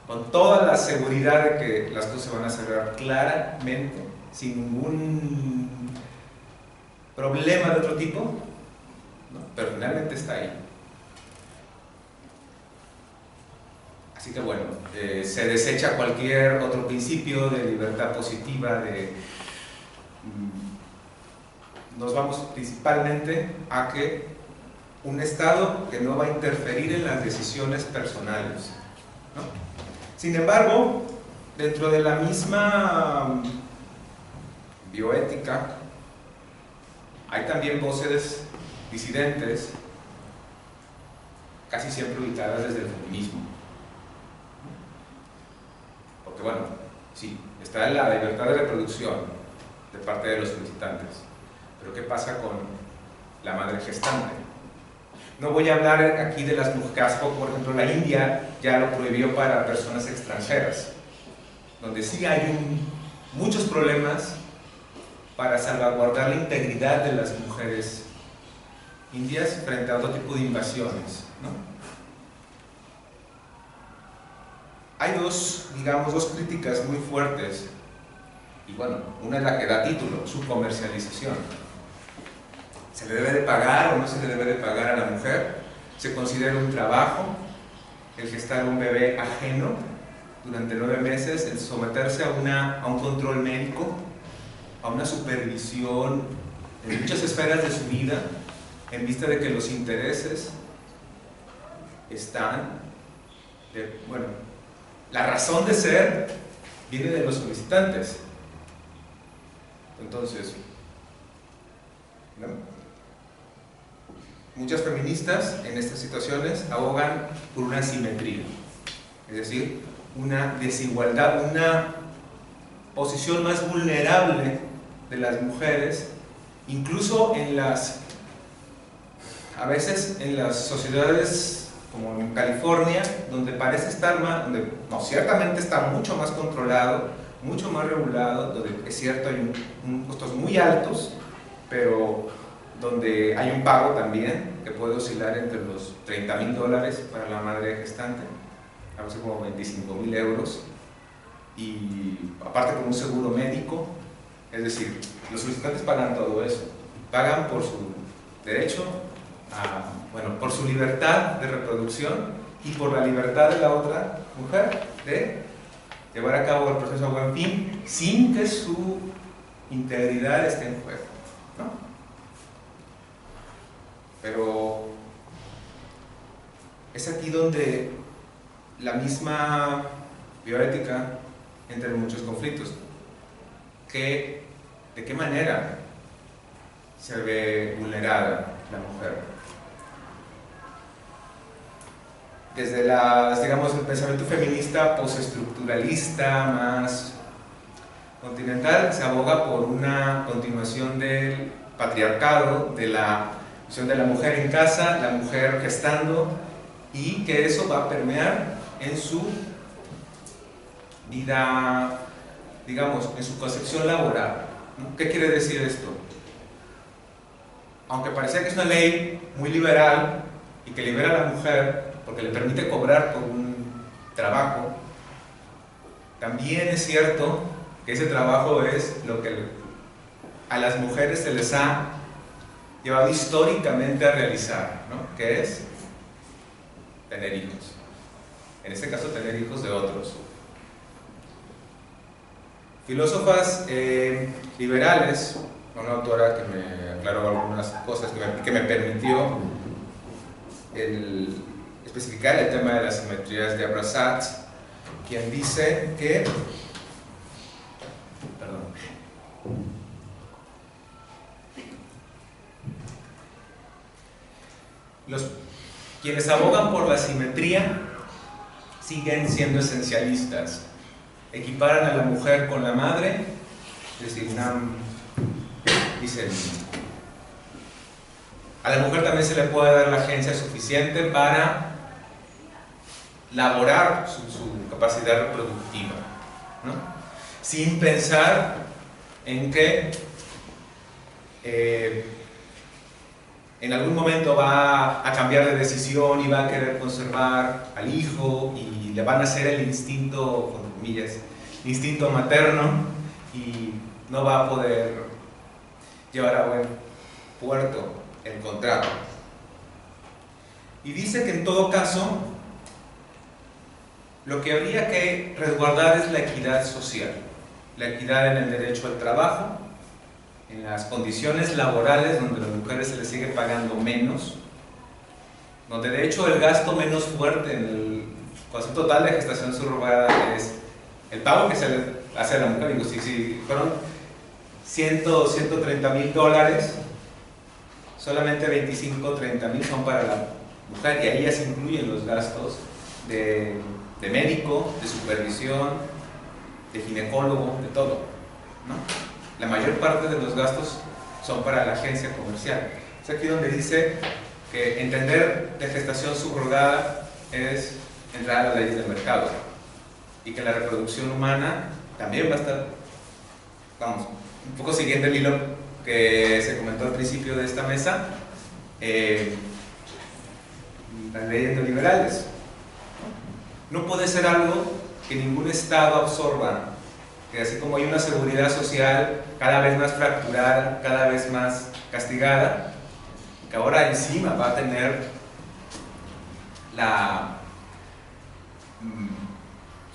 con toda la seguridad de que las cosas se van a cerrar claramente, sin ningún problema de otro tipo, ¿no? Pero finalmente está ahí. Así que bueno, se desecha cualquier otro principio de libertad positiva, nos vamos principalmente a que un Estado que no va a interferir en las decisiones personales, ¿no? Sin embargo, dentro de la misma bioética hay también voces disidentes, casi siempre ubicadas desde el feminismo. Porque bueno, sí, está la libertad de reproducción de parte de los solicitantes, pero ¿qué pasa con la madre gestante? No voy a hablar aquí de las mujeres, por ejemplo, la India ya lo prohibió para personas extranjeras, donde sí hay muchos problemas para salvaguardar la integridad de las mujeres indias frente a otro tipo de invasiones, ¿no? hay dos, digamos, dos críticas muy fuertes. Y bueno, una es la que da título, su comercialización. ¿Se le debe de pagar o no se le debe de pagar a la mujer? ¿Se considera un trabajo el gestar un bebé ajeno durante 9 meses, el someterse a un control médico, a una supervisión en muchas esferas de su vida, en vista de que los intereses están, bueno, la razón de ser viene de los solicitantes? Entonces, ¿no? Muchas feministas en estas situaciones abogan por una asimetría, es decir, una desigualdad, una posición más vulnerable de las mujeres, incluso a veces en las sociedades como en California, donde parece estar más, donde no, ciertamente está mucho más controlado, mucho más regulado, donde es cierto hay costos muy altos, pero donde hay un pago también que puede oscilar entre los $30,000 para la madre gestante, a veces como 25,000 euros, y aparte con un seguro médico. Es decir, los solicitantes pagan todo eso, pagan por su derecho bueno, por su libertad de reproducción y por la libertad de la otra mujer de llevar a cabo el proceso a buen fin sin que su integridad esté en juego, ¿no? Pero es aquí donde la misma bioética entra en muchos conflictos. ¿De qué manera se ve vulnerada la mujer? Desde digamos, el pensamiento feminista postestructuralista más continental se aboga por una continuación del patriarcado, de la visión de la mujer en casa, la mujer gestando, y que eso va a permear en su vida, digamos, en su concepción laboral, ¿no? ¿Qué quiere decir esto? Aunque parecía que es una ley muy liberal y que libera a la mujer porque le permite cobrar por un trabajo, también es cierto que ese trabajo es lo que a las mujeres se les ha llevado históricamente a realizar, ¿no? Que es tener hijos. En este caso, tener hijos de otros. Filósofas liberales, una autora que me aclaró algunas cosas que me permitió especificar el tema de las simetrías de Abrasat, quien dice que quienes abogan por la simetría siguen siendo esencialistas, equiparan a la mujer con la madre, es decir, dicen, a la mujer también se le puede dar la agencia suficiente para laborar su capacidad reproductiva, ¿no? Sin pensar en que en algún momento va a cambiar de decisión y va a querer conservar al hijo y le van a hacer el instinto, con comillas, instinto materno, y no va a poder llevar a buen puerto el contrato. Y dice que en todo caso lo que habría que resguardar es la equidad social, la equidad en el derecho al trabajo, en las condiciones laborales donde a las mujeres se les sigue pagando menos, donde de hecho el gasto menos fuerte en el concepto total de gestación subrogada es el pago que se le hace a la mujer. Digo, si fueron $130,000, solamente 25 o 30,000 son para la mujer, y ahí ya se incluyen los gastos de médico, de supervisión, de ginecólogo, de todo, ¿no? La mayor parte de los gastos son para la agencia comercial. Es aquí donde dice que entender de gestación subrogada es entrar a las leyes del mercado, y que la reproducción humana también va a estar, vamos, un poco siguiendo el hilo que se comentó al principio de esta mesa, las leyes neoliberales. No puede ser algo que ningún Estado absorba, que así como hay una seguridad social cada vez más fracturada, cada vez más castigada, que ahora encima va a tener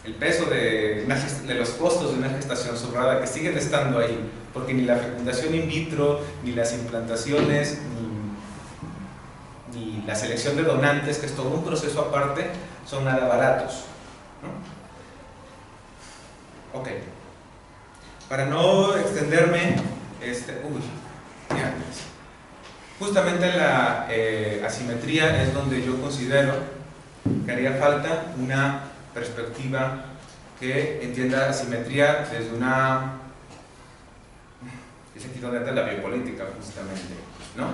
el peso de los costos de una gestación subrogada, que siguen estando ahí, porque ni la fecundación in vitro, ni las implantaciones, ni la selección de donantes, que es todo un proceso aparte, son nada baratos, ¿no? Ok. Para no extenderme, justamente en la asimetría es donde yo considero que haría falta una perspectiva que entienda asimetría desde una... es aquí donde entra la biopolítica, justamente, ¿no?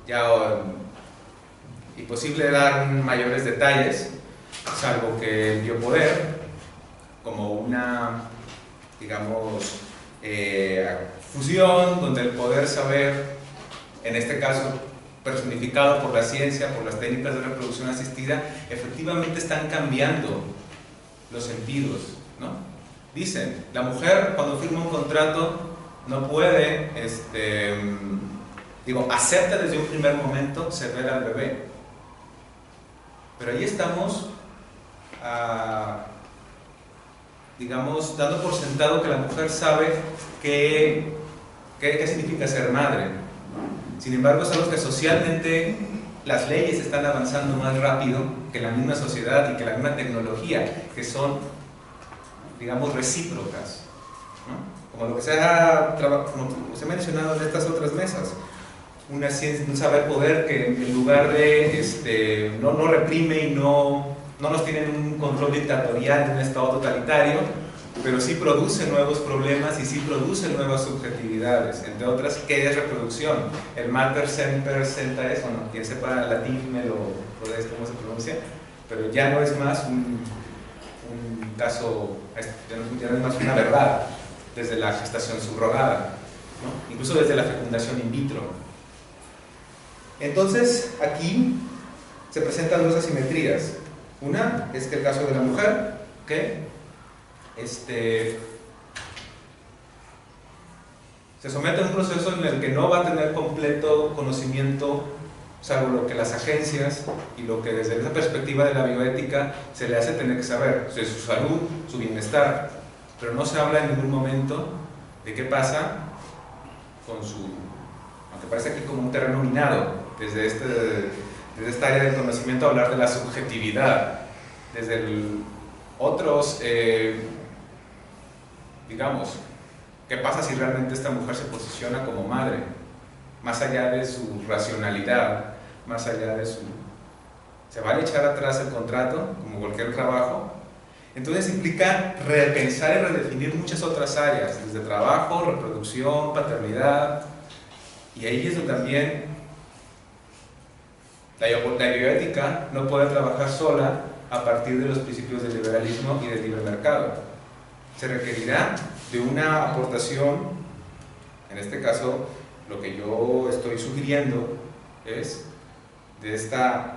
Ya imposible dar mayores detalles, salvo que el biopoder, como una, digamos, fusión donde el poder saber, en este caso personificado por la ciencia, por las técnicas de reproducción asistida, efectivamente están cambiando los sentidos, ¿no? Dicen, la mujer cuando firma un contrato no puede, acepta desde un primer momento ceder al bebé, pero ahí estamos, digamos, dando por sentado que la mujer sabe qué significa ser madre. Sin embargo, sabemos que socialmente las leyes están avanzando más rápido que la misma sociedad y que la misma tecnología, que son, digamos, recíprocas, ¿no? Como lo que se ha mencionado en estas otras mesas, una ciencia, un saber poder que en lugar de no reprime y no nos tiene un control dictatorial de un estado totalitario, pero sí produce nuevos problemas y sí produce nuevas subjetividades, entre otras, ¿qué es reproducción? El mater semper centa es, bueno, quien sepa latín me lo podéis cómo se pronuncia, pero ya no es más un caso, ya no es más una verdad desde la gestación subrogada, ¿no? Incluso desde la fecundación in vitro. Entonces, aquí se presentan dos asimetrías. Una es que el caso de la mujer, que se somete a un proceso en el que no va a tener completo conocimiento, salvo lo que las agencias y lo que desde esa perspectiva de la bioética se le hace tener que saber, de su salud, su bienestar, pero no se habla en ningún momento de qué pasa con su, aunque parece aquí como un terreno minado, desde esta área del conocimiento, hablar de la subjetividad, desde otros, digamos, ¿qué pasa si realmente esta mujer se posiciona como madre? Más allá de su racionalidad, más allá de su... ¿Se va a echar atrás el contrato, como cualquier trabajo? Entonces implica repensar y redefinir muchas otras áreas, desde trabajo, reproducción, paternidad, y ahí es donde también la bioética no puede trabajar sola a partir de los principios del liberalismo y del libre mercado. Se requerirá de una aportación, en este caso lo que yo estoy sugiriendo es de esta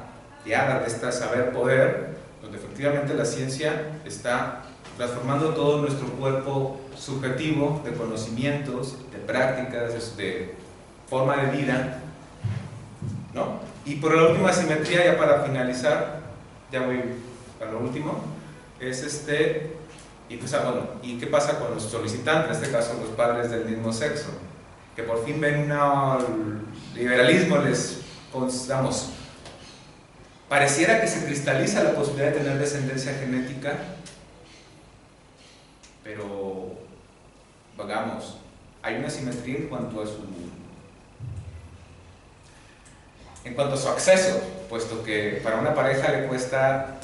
saber-poder, donde efectivamente la ciencia está transformando todo nuestro cuerpo subjetivo de conocimientos, de prácticas, de forma de vida, ¿no? Y por la última asimetría, ya para finalizar, ya voy para lo último, es ¿y qué pasa con los solicitantes, en este caso los padres del mismo sexo? Que por fin ven liberalismo, pareciera que se cristaliza la posibilidad de tener descendencia genética, pero, hay una asimetría en cuanto a su acceso, puesto que para una pareja le cuesta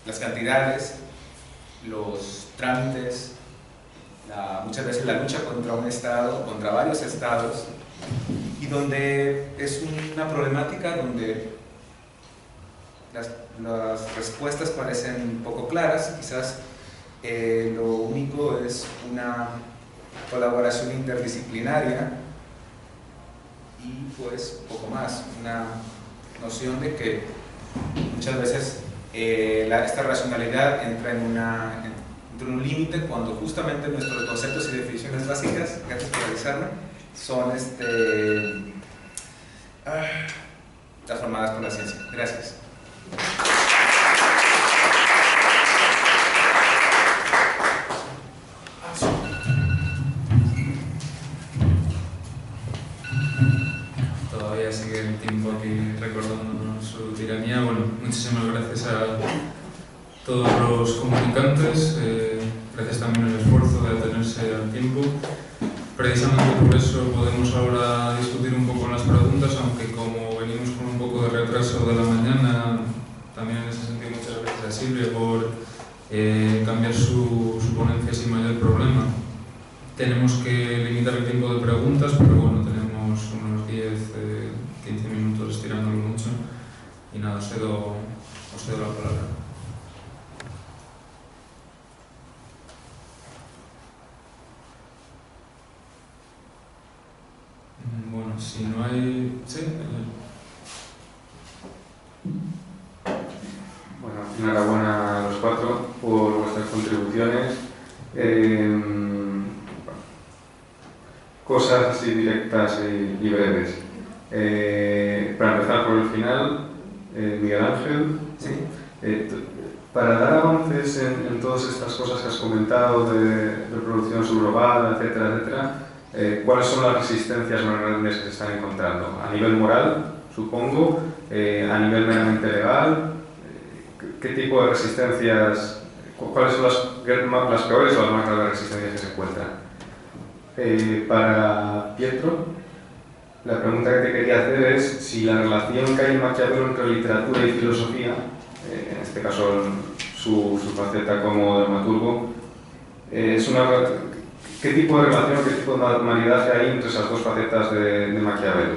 las cantidades, los trámites, muchas veces la lucha contra un estado, contra varios estados, y donde es una problemática donde las respuestas parecen poco claras. Quizás lo único es una colaboración interdisciplinaria y pues poco más, una noción de que muchas veces esta racionalidad entra en un límite cuando justamente nuestros conceptos y definiciones básicas, antes de realizarme, son transformadas por la ciencia. Gracias. Todavía sigue el tiempo aquí recordándonos su tiranía. Bueno, muchísimas gracias a todos los comunicantes, gracias también al esfuerzo de atenerse al tiempo. Precisamente por eso podemos ahora discutir un poco las preguntas, aunque como venimos con un poco de retraso de la mañana, también en ese sentido muchas gracias a Silvia por cambiar su ponencia sin mayor problema. Tenemos que limitar el tiempo de preguntas, pero bueno, tenemos unos 10-15 minutos estirándolo mucho. Y nada, os cedo la palabra. Bueno, si no hay... ¿Sí? Bueno, enhorabuena a los cuatro por vuestras contribuciones. Cosas así directas y breves. Para empezar por el final, Miguel Ángel, ¿Sí? para dar avances en todas estas cosas que has comentado de producción subrogada, etcétera, etcétera, ¿cuáles son las resistencias más grandes que se están encontrando? A nivel moral, supongo, a nivel meramente legal, ¿qué tipo de resistencias, cuáles son las peores o las más graves resistencias que se encuentran? Para Pietro, la pregunta que te quería hacer es si la relación que hay en Maquiavelo entre literatura y filosofía, en este caso su faceta como dramaturgo, ¿qué tipo de relación, qué tipo de normalidad hay entre esas dos facetas de Maquiavelo?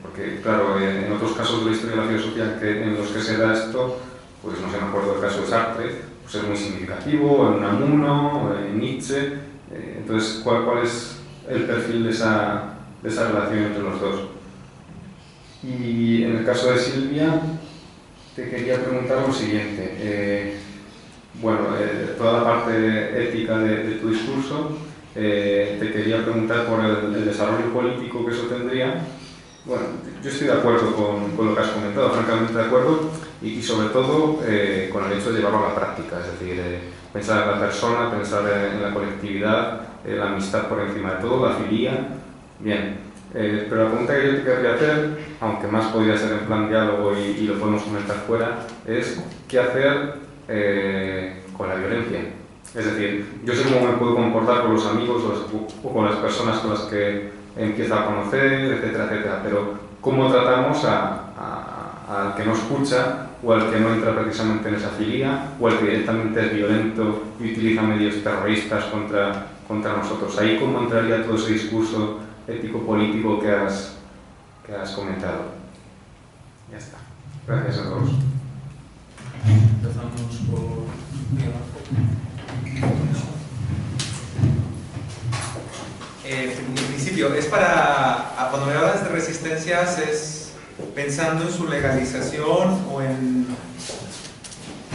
Porque, claro, en otros casos de la historia de la filosofía en los que se da esto, pues no sé, me acuerdo del caso de Sartre, pues es muy significativo, en Unamuno, en Nietzsche. Entonces, ¿cuál es el perfil de esa relación entre los dos? Y en el caso de Silvia, te quería preguntar lo siguiente. Toda la parte ética de tu discurso, te quería preguntar por el desarrollo político que eso tendría. Bueno, yo estoy de acuerdo con lo que has comentado, francamente de acuerdo, y sobre todo con el hecho de llevarlo a la práctica, es decir, pensar en la persona, pensar en la colectividad, la amistad por encima de todo, la filía. Bien, pero la pregunta que yo te querría hacer, aunque más podría ser en plan diálogo y lo podemos comentar fuera, es ¿qué hacer con la violencia? Es decir, yo sé cómo me puedo comportar con los amigos o con las personas con las que empiezo a conocer, etcétera, etcétera, pero ¿cómo tratamos al que no escucha o al que no entra precisamente en esa filía o al que directamente es violento y utiliza medios terroristas contra nosotros? Ahí ¿cómo entraría todo ese discurso ético-político que has comentado? Ya está. Gracias a todos. Empezamos por... En principio, es cuando me hablas de resistencias, es pensando en su legalización o en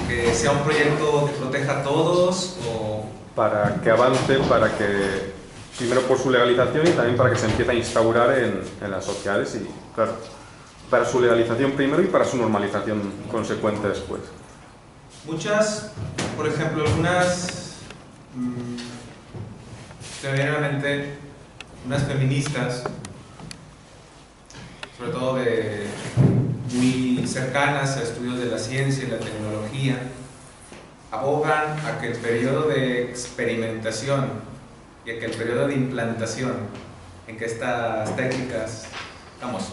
que sea un proyecto que proteja a todos o... Para que avance, para que primero por su legalización y también para que se empiece a instaurar en las sociedades y, claro, para su legalización primero y para su normalización consecuente después. Muchas, por ejemplo, algunas, se me viene a la mente unas feministas, sobre todo muy cercanas a estudios de la ciencia y la tecnología, abogan a que el periodo de experimentación y a que el periodo de implantación en que estas técnicas, vamos,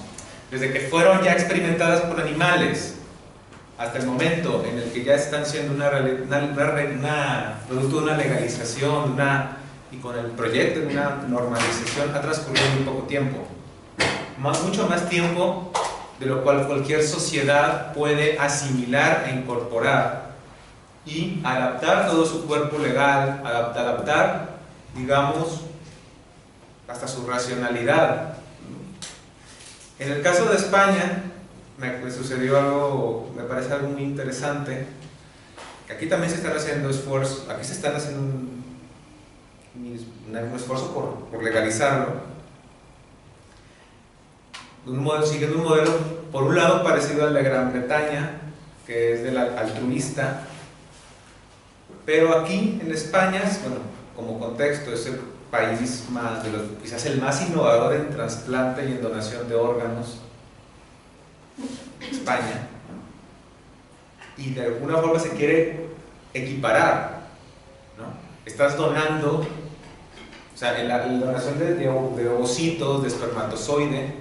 desde que fueron ya experimentadas por animales hasta el momento en el que ya están siendo producto de una legalización, y con el proyecto de una normalización, ha transcurrido muy poco tiempo. Mucho más tiempo de lo cual cualquier sociedad puede asimilar e incorporar y adaptar todo su cuerpo legal, adaptar, digamos, hasta su racionalidad. En el caso de España, me sucedió algo, me parece algo muy interesante, que aquí también se están haciendo esfuerzos, aquí se están haciendo un esfuerzo por legalizarlo, siguiendo un modelo, por un lado parecido al de Gran Bretaña, que es del altruista, pero aquí en España, bueno, como contexto, es el país más, quizás el más innovador en trasplante y en donación de órganos, España, y de alguna forma se quiere equiparar, ¿no? Estás donando, o sea, la donación de ovocitos, de espermatozoide,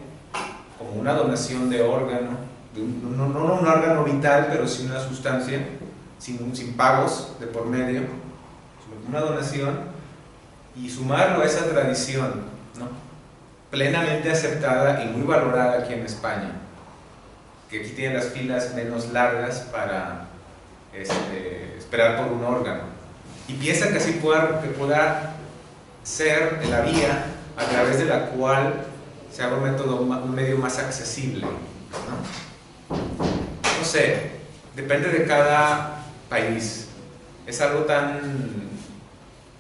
como una donación de órgano, no un órgano vital, pero sí una sustancia, sin pagos de por medio, una donación, y sumarlo a esa tradición, ¿no? Plenamente aceptada y muy valorada aquí en España, que aquí tiene las filas menos largas para esperar por un órgano, y piensa que así pueda ser la vía a través de la cual se haga un medio más accesible, ¿no? No sé, depende de cada país, es algo tan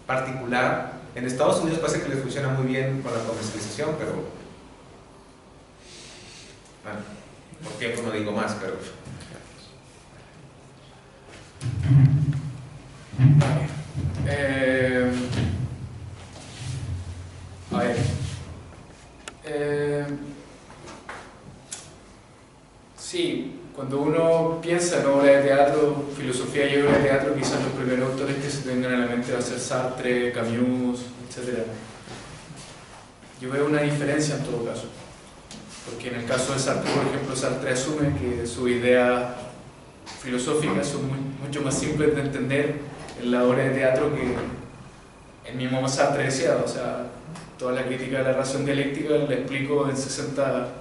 particular. En Estados Unidos parece que les funciona muy bien con la comercialización, pero bueno, por tiempo no digo más, pero a ver, sí, cuando uno piensa en obra de teatro, filosofía y obra de teatro, quizás los primeros autores que se tengan a la mente van a ser Sartre, Camus, etc. Yo veo una diferencia en todo caso, porque en el caso de Sartre, por ejemplo, Sartre asume que sus ideas filosóficas son mucho más simples de entender en la obra de teatro que el mismo Sartre decía, o sea, toda la crítica de la razón dialéctica la explico en 60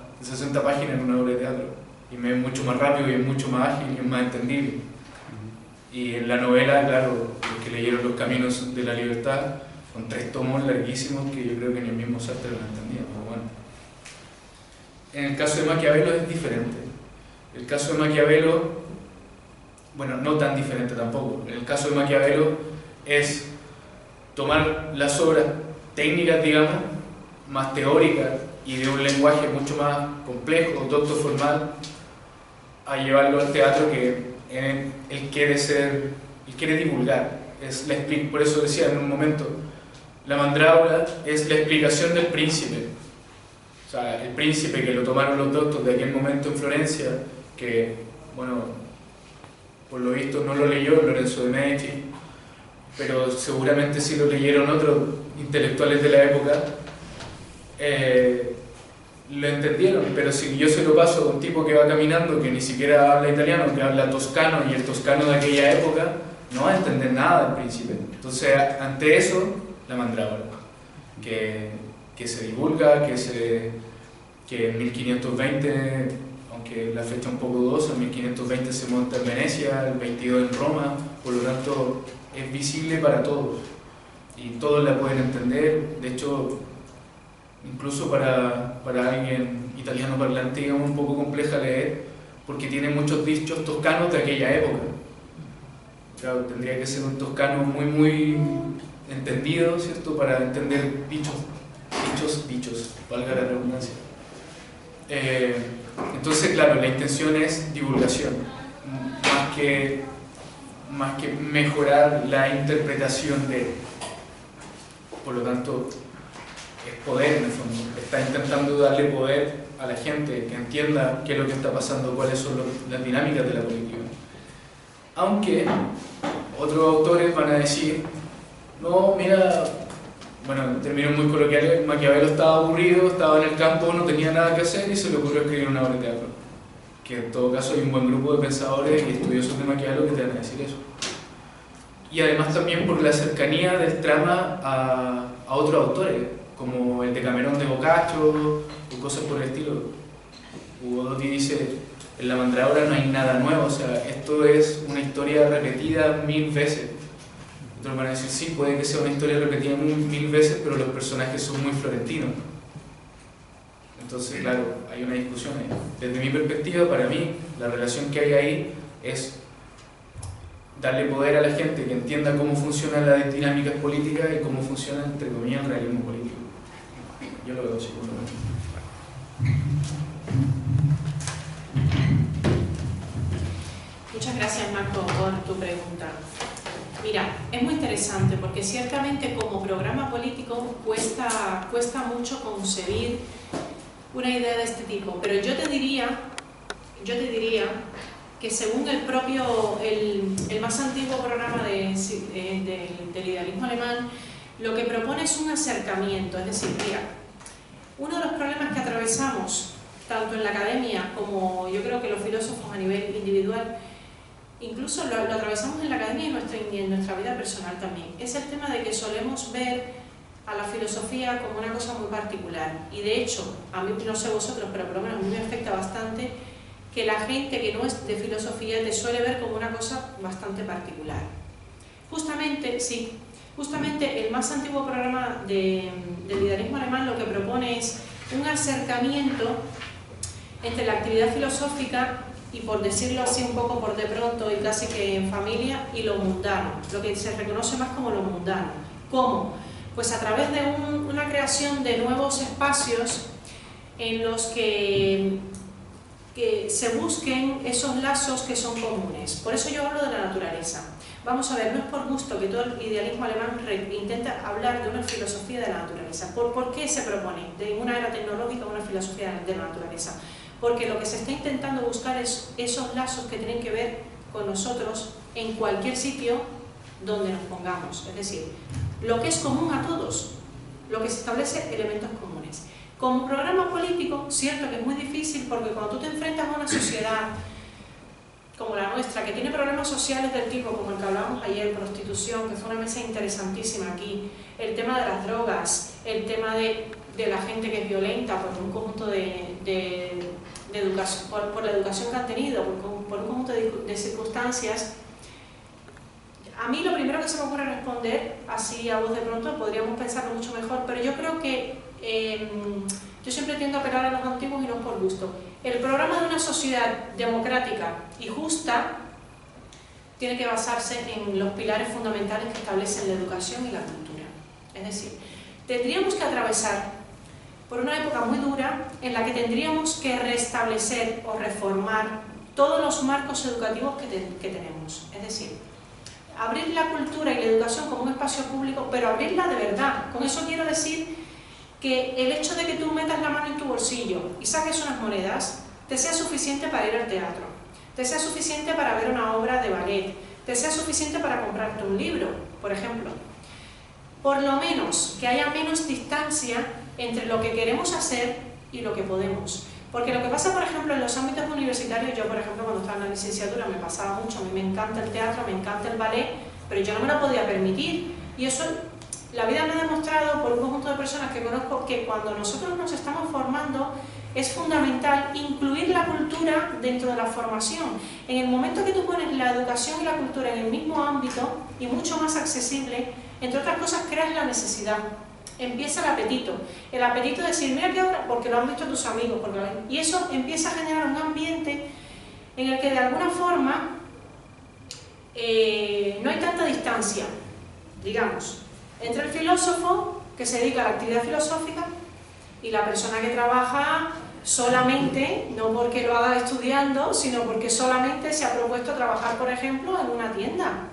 páginas en una obra de teatro. Y me es mucho más rápido y es mucho más ágil y es más entendible. Y en la novela, claro, los que leyeron Los Caminos de la Libertad, con 3 tomos larguísimos que yo creo que ni el mismo Sartre lo entendía, pero bueno. En el caso de Maquiavelo es diferente. El caso de Maquiavelo, bueno, no tan diferente tampoco. En el caso de Maquiavelo es tomar las obras técnicas, digamos, más teóricas y de un lenguaje mucho más complejo, docto formal, a llevarlo al teatro que él quiere divulgar. Por eso decía en un momento, la mandrágora es la explicación del príncipe. O sea, el príncipe que lo tomaron los doctos de aquel momento en Florencia, que, bueno, por lo visto no lo leyó Lorenzo de Medici, pero seguramente sí lo leyeron otros intelectuales de la época, lo entendieron. Pero si yo se lo paso a un tipo que va caminando, que ni siquiera habla italiano, que habla toscano, y el toscano de aquella época no va a entender nada del príncipe. Entonces, ante eso, la mandrágora, que se divulga, que en 1520, aunque la fecha es un poco dudosa, en 1520 se monta en Venecia, el 22 en Roma, por lo tanto es visible para todos y todos la pueden entender. De hecho, incluso para alguien italiano parlante, digamos, un poco compleja leer, porque tiene muchos dichos toscanos de aquella época. Claro, tendría que ser un toscano muy entendido, ¿cierto?, para entender dichos, valga la redundancia. Entonces, claro, la intención es divulgación, más que mejorar la interpretación de. Por lo tanto, es poder en el fondo. Está intentando darle poder a la gente, que entienda qué es lo que está pasando, cuáles son las dinámicas de la política. Aunque otros autores van a decir, no, mira, bueno, en términos muy coloquiales, Maquiavelo estaba aburrido, estaba en el campo, no tenía nada que hacer y se le ocurrió escribir una obra de teatro. Que en todo caso hay un buen grupo de pensadores y estudiosos de Maquiavelo que te van a decir eso. Y además también por la cercanía del trama a otros autores, como el Decamerón de Boccaccio o cosas por el estilo. Hugo Dotti dice, en La Mandrágora no hay nada nuevo, o sea, esto es una historia repetida 1000 veces. Otros van a decir, sí, puede que sea una historia repetida 1000 veces, pero los personajes son muy florentinos. Entonces, claro, hay una discusión ahí. Desde mi perspectiva, para mí, la relación que hay ahí es darle poder a la gente que entienda cómo funcionan las dinámicas políticas y cómo funciona, entre comillas, el realismo político. Yo lo veo así. Muchas gracias, Marco, por tu pregunta. Mira, es muy interesante porque ciertamente como programa político cuesta mucho concebir una idea de este tipo, pero yo te diría que según el más antiguo programa del idealismo alemán, lo que propone es un acercamiento, es decir, mira, uno de los problemas que atravesamos tanto en la academia como yo creo que los filósofos a nivel individual, incluso lo atravesamos en la academia y en nuestra vida personal también, es el tema de que solemos ver a la filosofía como una cosa muy particular. Y de hecho, a mí, no sé vosotros, pero por lo menos a mí me afecta bastante que la gente que no es de filosofía te suele ver como una cosa bastante particular. Justamente el más antiguo programa del idealismo alemán lo que propone es un acercamiento entre la actividad filosófica y, por decirlo así un poco por de pronto y casi que en familia, y lo mundano, lo que se reconoce más como lo mundano. ¿Cómo? Pues a través de una creación de nuevos espacios en los que se busquen esos lazos que son comunes. Por eso yo hablo de la naturaleza. Vamos a ver, no es por gusto que todo el idealismo alemán intenta hablar de una filosofía de la naturaleza. ¿Por qué se propone de una era tecnológica una filosofía de la naturaleza? Porque lo que se está intentando buscar es esos lazos que tienen que ver con nosotros en cualquier sitio donde nos pongamos. Es decir, lo que es común a todos, lo que se establece elementos comunes. Como programa político, cierto que es muy difícil porque cuando tú te enfrentas a una sociedad como la nuestra, que tiene problemas sociales del tipo, como el que hablábamos ayer, prostitución, que fue una mesa interesantísima aquí, el tema de las drogas, el tema de la gente que es violenta por un conjunto de educación, por la educación que han tenido, por un conjunto de circunstancias. A mí lo primero que se me ocurre responder, así a voz de pronto, podríamos pensarlo mucho mejor, pero yo creo que yo siempre tiendo a apelar a los antiguos y no por gusto. El programa de una sociedad democrática y justa tiene que basarse en los pilares fundamentales que establecen la educación y la cultura. Es decir, tendríamos que atravesar por una época muy dura en la que tendríamos que restablecer o reformar todos los marcos educativos que tenemos. Es decir, abrir la cultura y la educación como un espacio público, pero abrirla de verdad. Con eso quiero decir que el hecho de que tú metas la mano en tu bolsillo y saques unas monedas te sea suficiente para ir al teatro, te sea suficiente para ver una obra de ballet, te sea suficiente para comprarte un libro, por ejemplo. Por lo menos que haya menos distancia entre lo que queremos hacer y lo que podemos. Porque lo que pasa, por ejemplo, en los ámbitos universitarios, yo, por ejemplo, cuando estaba en la licenciatura me pasaba mucho, a mí me encanta el teatro, me encanta el ballet, pero yo no me lo podía permitir. Y eso, la vida me ha demostrado, por un conjunto de personas que conozco, que cuando nosotros nos estamos formando, es fundamental incluir la cultura dentro de la formación. En el momento que tú pones la educación y la cultura en el mismo ámbito, y mucho más accesible, entre otras cosas creas la necesidad. Empieza el apetito de decir, mira que ahora, porque lo han visto tus amigos, y eso empieza a generar un ambiente en el que de alguna forma no hay tanta distancia, digamos, entre el filósofo que se dedica a la actividad filosófica y la persona que trabaja solamente, no porque lo haga estudiando, sino porque solamente se ha propuesto trabajar, por ejemplo, en una tienda.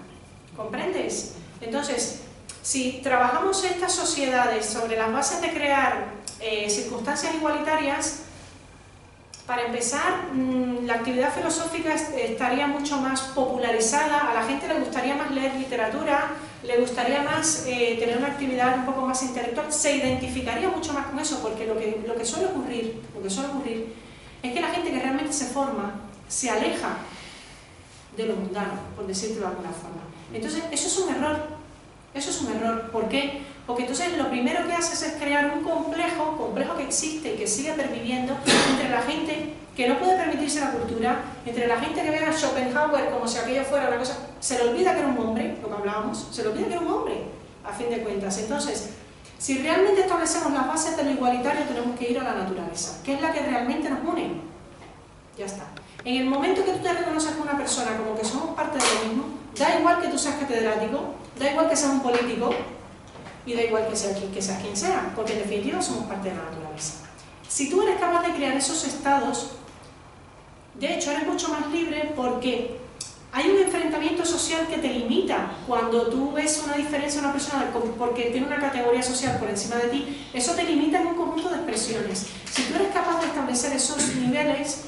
¿Comprendes? Entonces, si trabajamos estas sociedades sobre las bases de crear circunstancias igualitarias, para empezar, la actividad filosófica estaría mucho más popularizada, a la gente le gustaría más leer literatura, le gustaría más tener una actividad un poco más intelectual, se identificaría mucho más con eso, porque lo que suele ocurrir es que la gente que realmente se forma se aleja de lo mundano, por decirlo de alguna forma. Entonces, eso es un error. Eso es un error. ¿Por qué? Porque entonces lo primero que haces es crear un complejo que existe y que sigue perviviendo entre la gente que no puede permitirse la cultura, entre la gente que ve a Schopenhauer como si aquello fuera una cosa, se le olvida que era un hombre, lo que hablábamos, se le olvida que era un hombre, a fin de cuentas. Entonces, Si realmente establecemos las bases de lo igualitario, tenemos que ir a la naturaleza, que es la que realmente nos une. Ya está. En el momento que tú te reconoces con una persona como que somos parte de lo mismo, da igual que tú seas catedrático, da igual que seas un político, y da igual que seas quien sea, porque en definitiva somos parte de la naturaleza. Si tú eres capaz de crear esos estados, de hecho eres mucho más libre, porque hay un enfrentamiento social que te limita. Cuando tú ves una diferencia en una persona porque tiene una categoría social por encima de ti, eso te limita en un conjunto de expresiones. Si tú eres capaz de establecer esos niveles,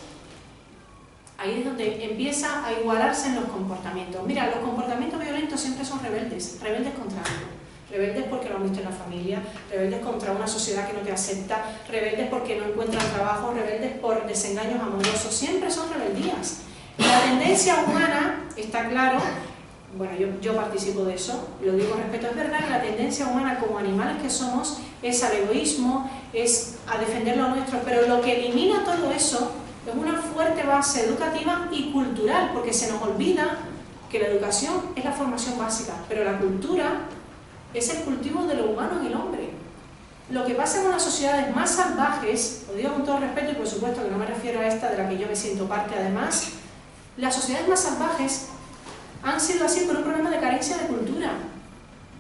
ahí es donde empieza a igualarse en los comportamientos. Mira, los comportamientos violentos siempre son rebeldes, rebeldes contra algo. Rebeldes porque lo han visto en la familia, rebeldes contra una sociedad que no te acepta, rebeldes porque no encuentran trabajo, rebeldes por desengaños amorosos, siempre son rebeldías. La tendencia humana, está claro, bueno, yo participo de eso, lo digo con respeto, es verdad que la tendencia humana como animales que somos es al egoísmo, es a defender lo nuestro, pero lo que elimina todo eso es una fuerte base educativa y cultural, porque se nos olvida que la educación es la formación básica, pero la cultura es el cultivo de lo humano en el hombre. Lo que pasa con las sociedades más salvajes, lo digo con todo respeto y por supuesto que no me refiero a esta de la que yo me siento parte además, las sociedades más salvajes han sido así por un problema de carencia de cultura.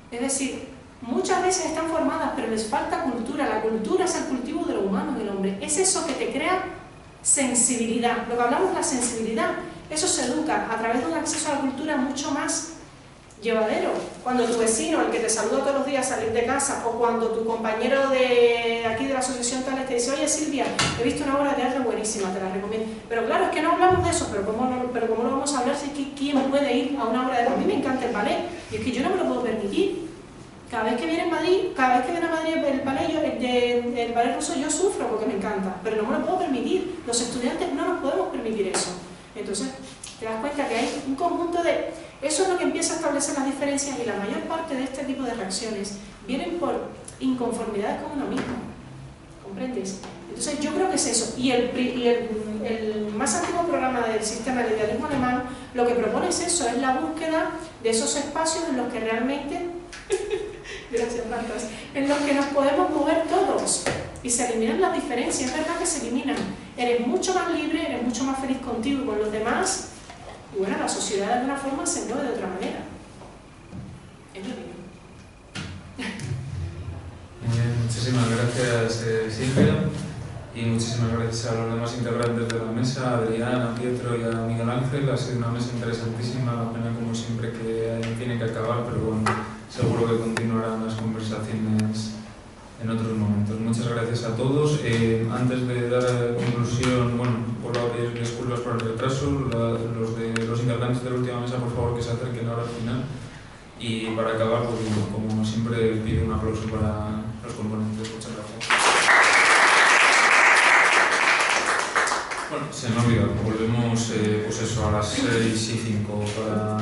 Es decir, muchas veces están formadas pero les falta cultura. La cultura es el cultivo de lo humano en el hombre. Es eso que te crea sensibilidad. Lo que hablamos de la sensibilidad, eso se educa a través de un acceso a la cultura mucho más llevadero. Cuando tu vecino, el que te saluda todos los días, salir de casa, o cuando tu compañero de aquí de la asociación tal te dice, oye Silvia, he visto una obra de teatro buenísima, te la recomiendo. Pero claro, es que no hablamos de eso, pero ¿cómo lo vamos a hablar si es que quién puede ir a una obra de teatro? A mí me encanta el ballet, y es que yo no me lo puedo permitir. Cada vez que viene a Madrid el ballet, el ballet ruso, yo sufro porque me encanta, pero no me lo puedo permitir. Los estudiantes no nos podemos permitir eso. Entonces, te das cuenta que hay un conjunto de... Eso es lo que empieza a establecer las diferencias, y la mayor parte de este tipo de reacciones vienen por inconformidades con uno mismo. ¿Comprendes? Entonces yo creo que es eso. Y el más antiguo programa del sistema del idealismo alemán lo que propone es eso, es la búsqueda de esos espacios en los que realmente, gracias Marcos, en los que nos podemos mover todos y se eliminan las diferencias. Es verdad que se eliminan. Eres mucho más libre, eres mucho más feliz contigo y con los demás. Y bueno, la sociedad de alguna forma se mueve de otra manera. Es lo mismo. Muchísimas gracias Silvia, y muchísimas gracias a los demás integrantes de la mesa, a Adrián, a Pietro y a Miguel Ángel. Ha sido una mesa interesantísima, la pena como siempre que tiene que acabar, pero bueno, seguro que continuarán las conversaciones en otros momentos. Muchas gracias a todos. Antes de dar conclusión, bueno, por pedir disculpas por el retraso, los integrantes de la última mesa, por favor, que se acerquen ahora al final. Y para acabar, pues, como siempre, pido un aplauso para los componentes. Muchas gracias. Bueno, se me ha olvidado. Volvemos pues eso, a las 6:05 para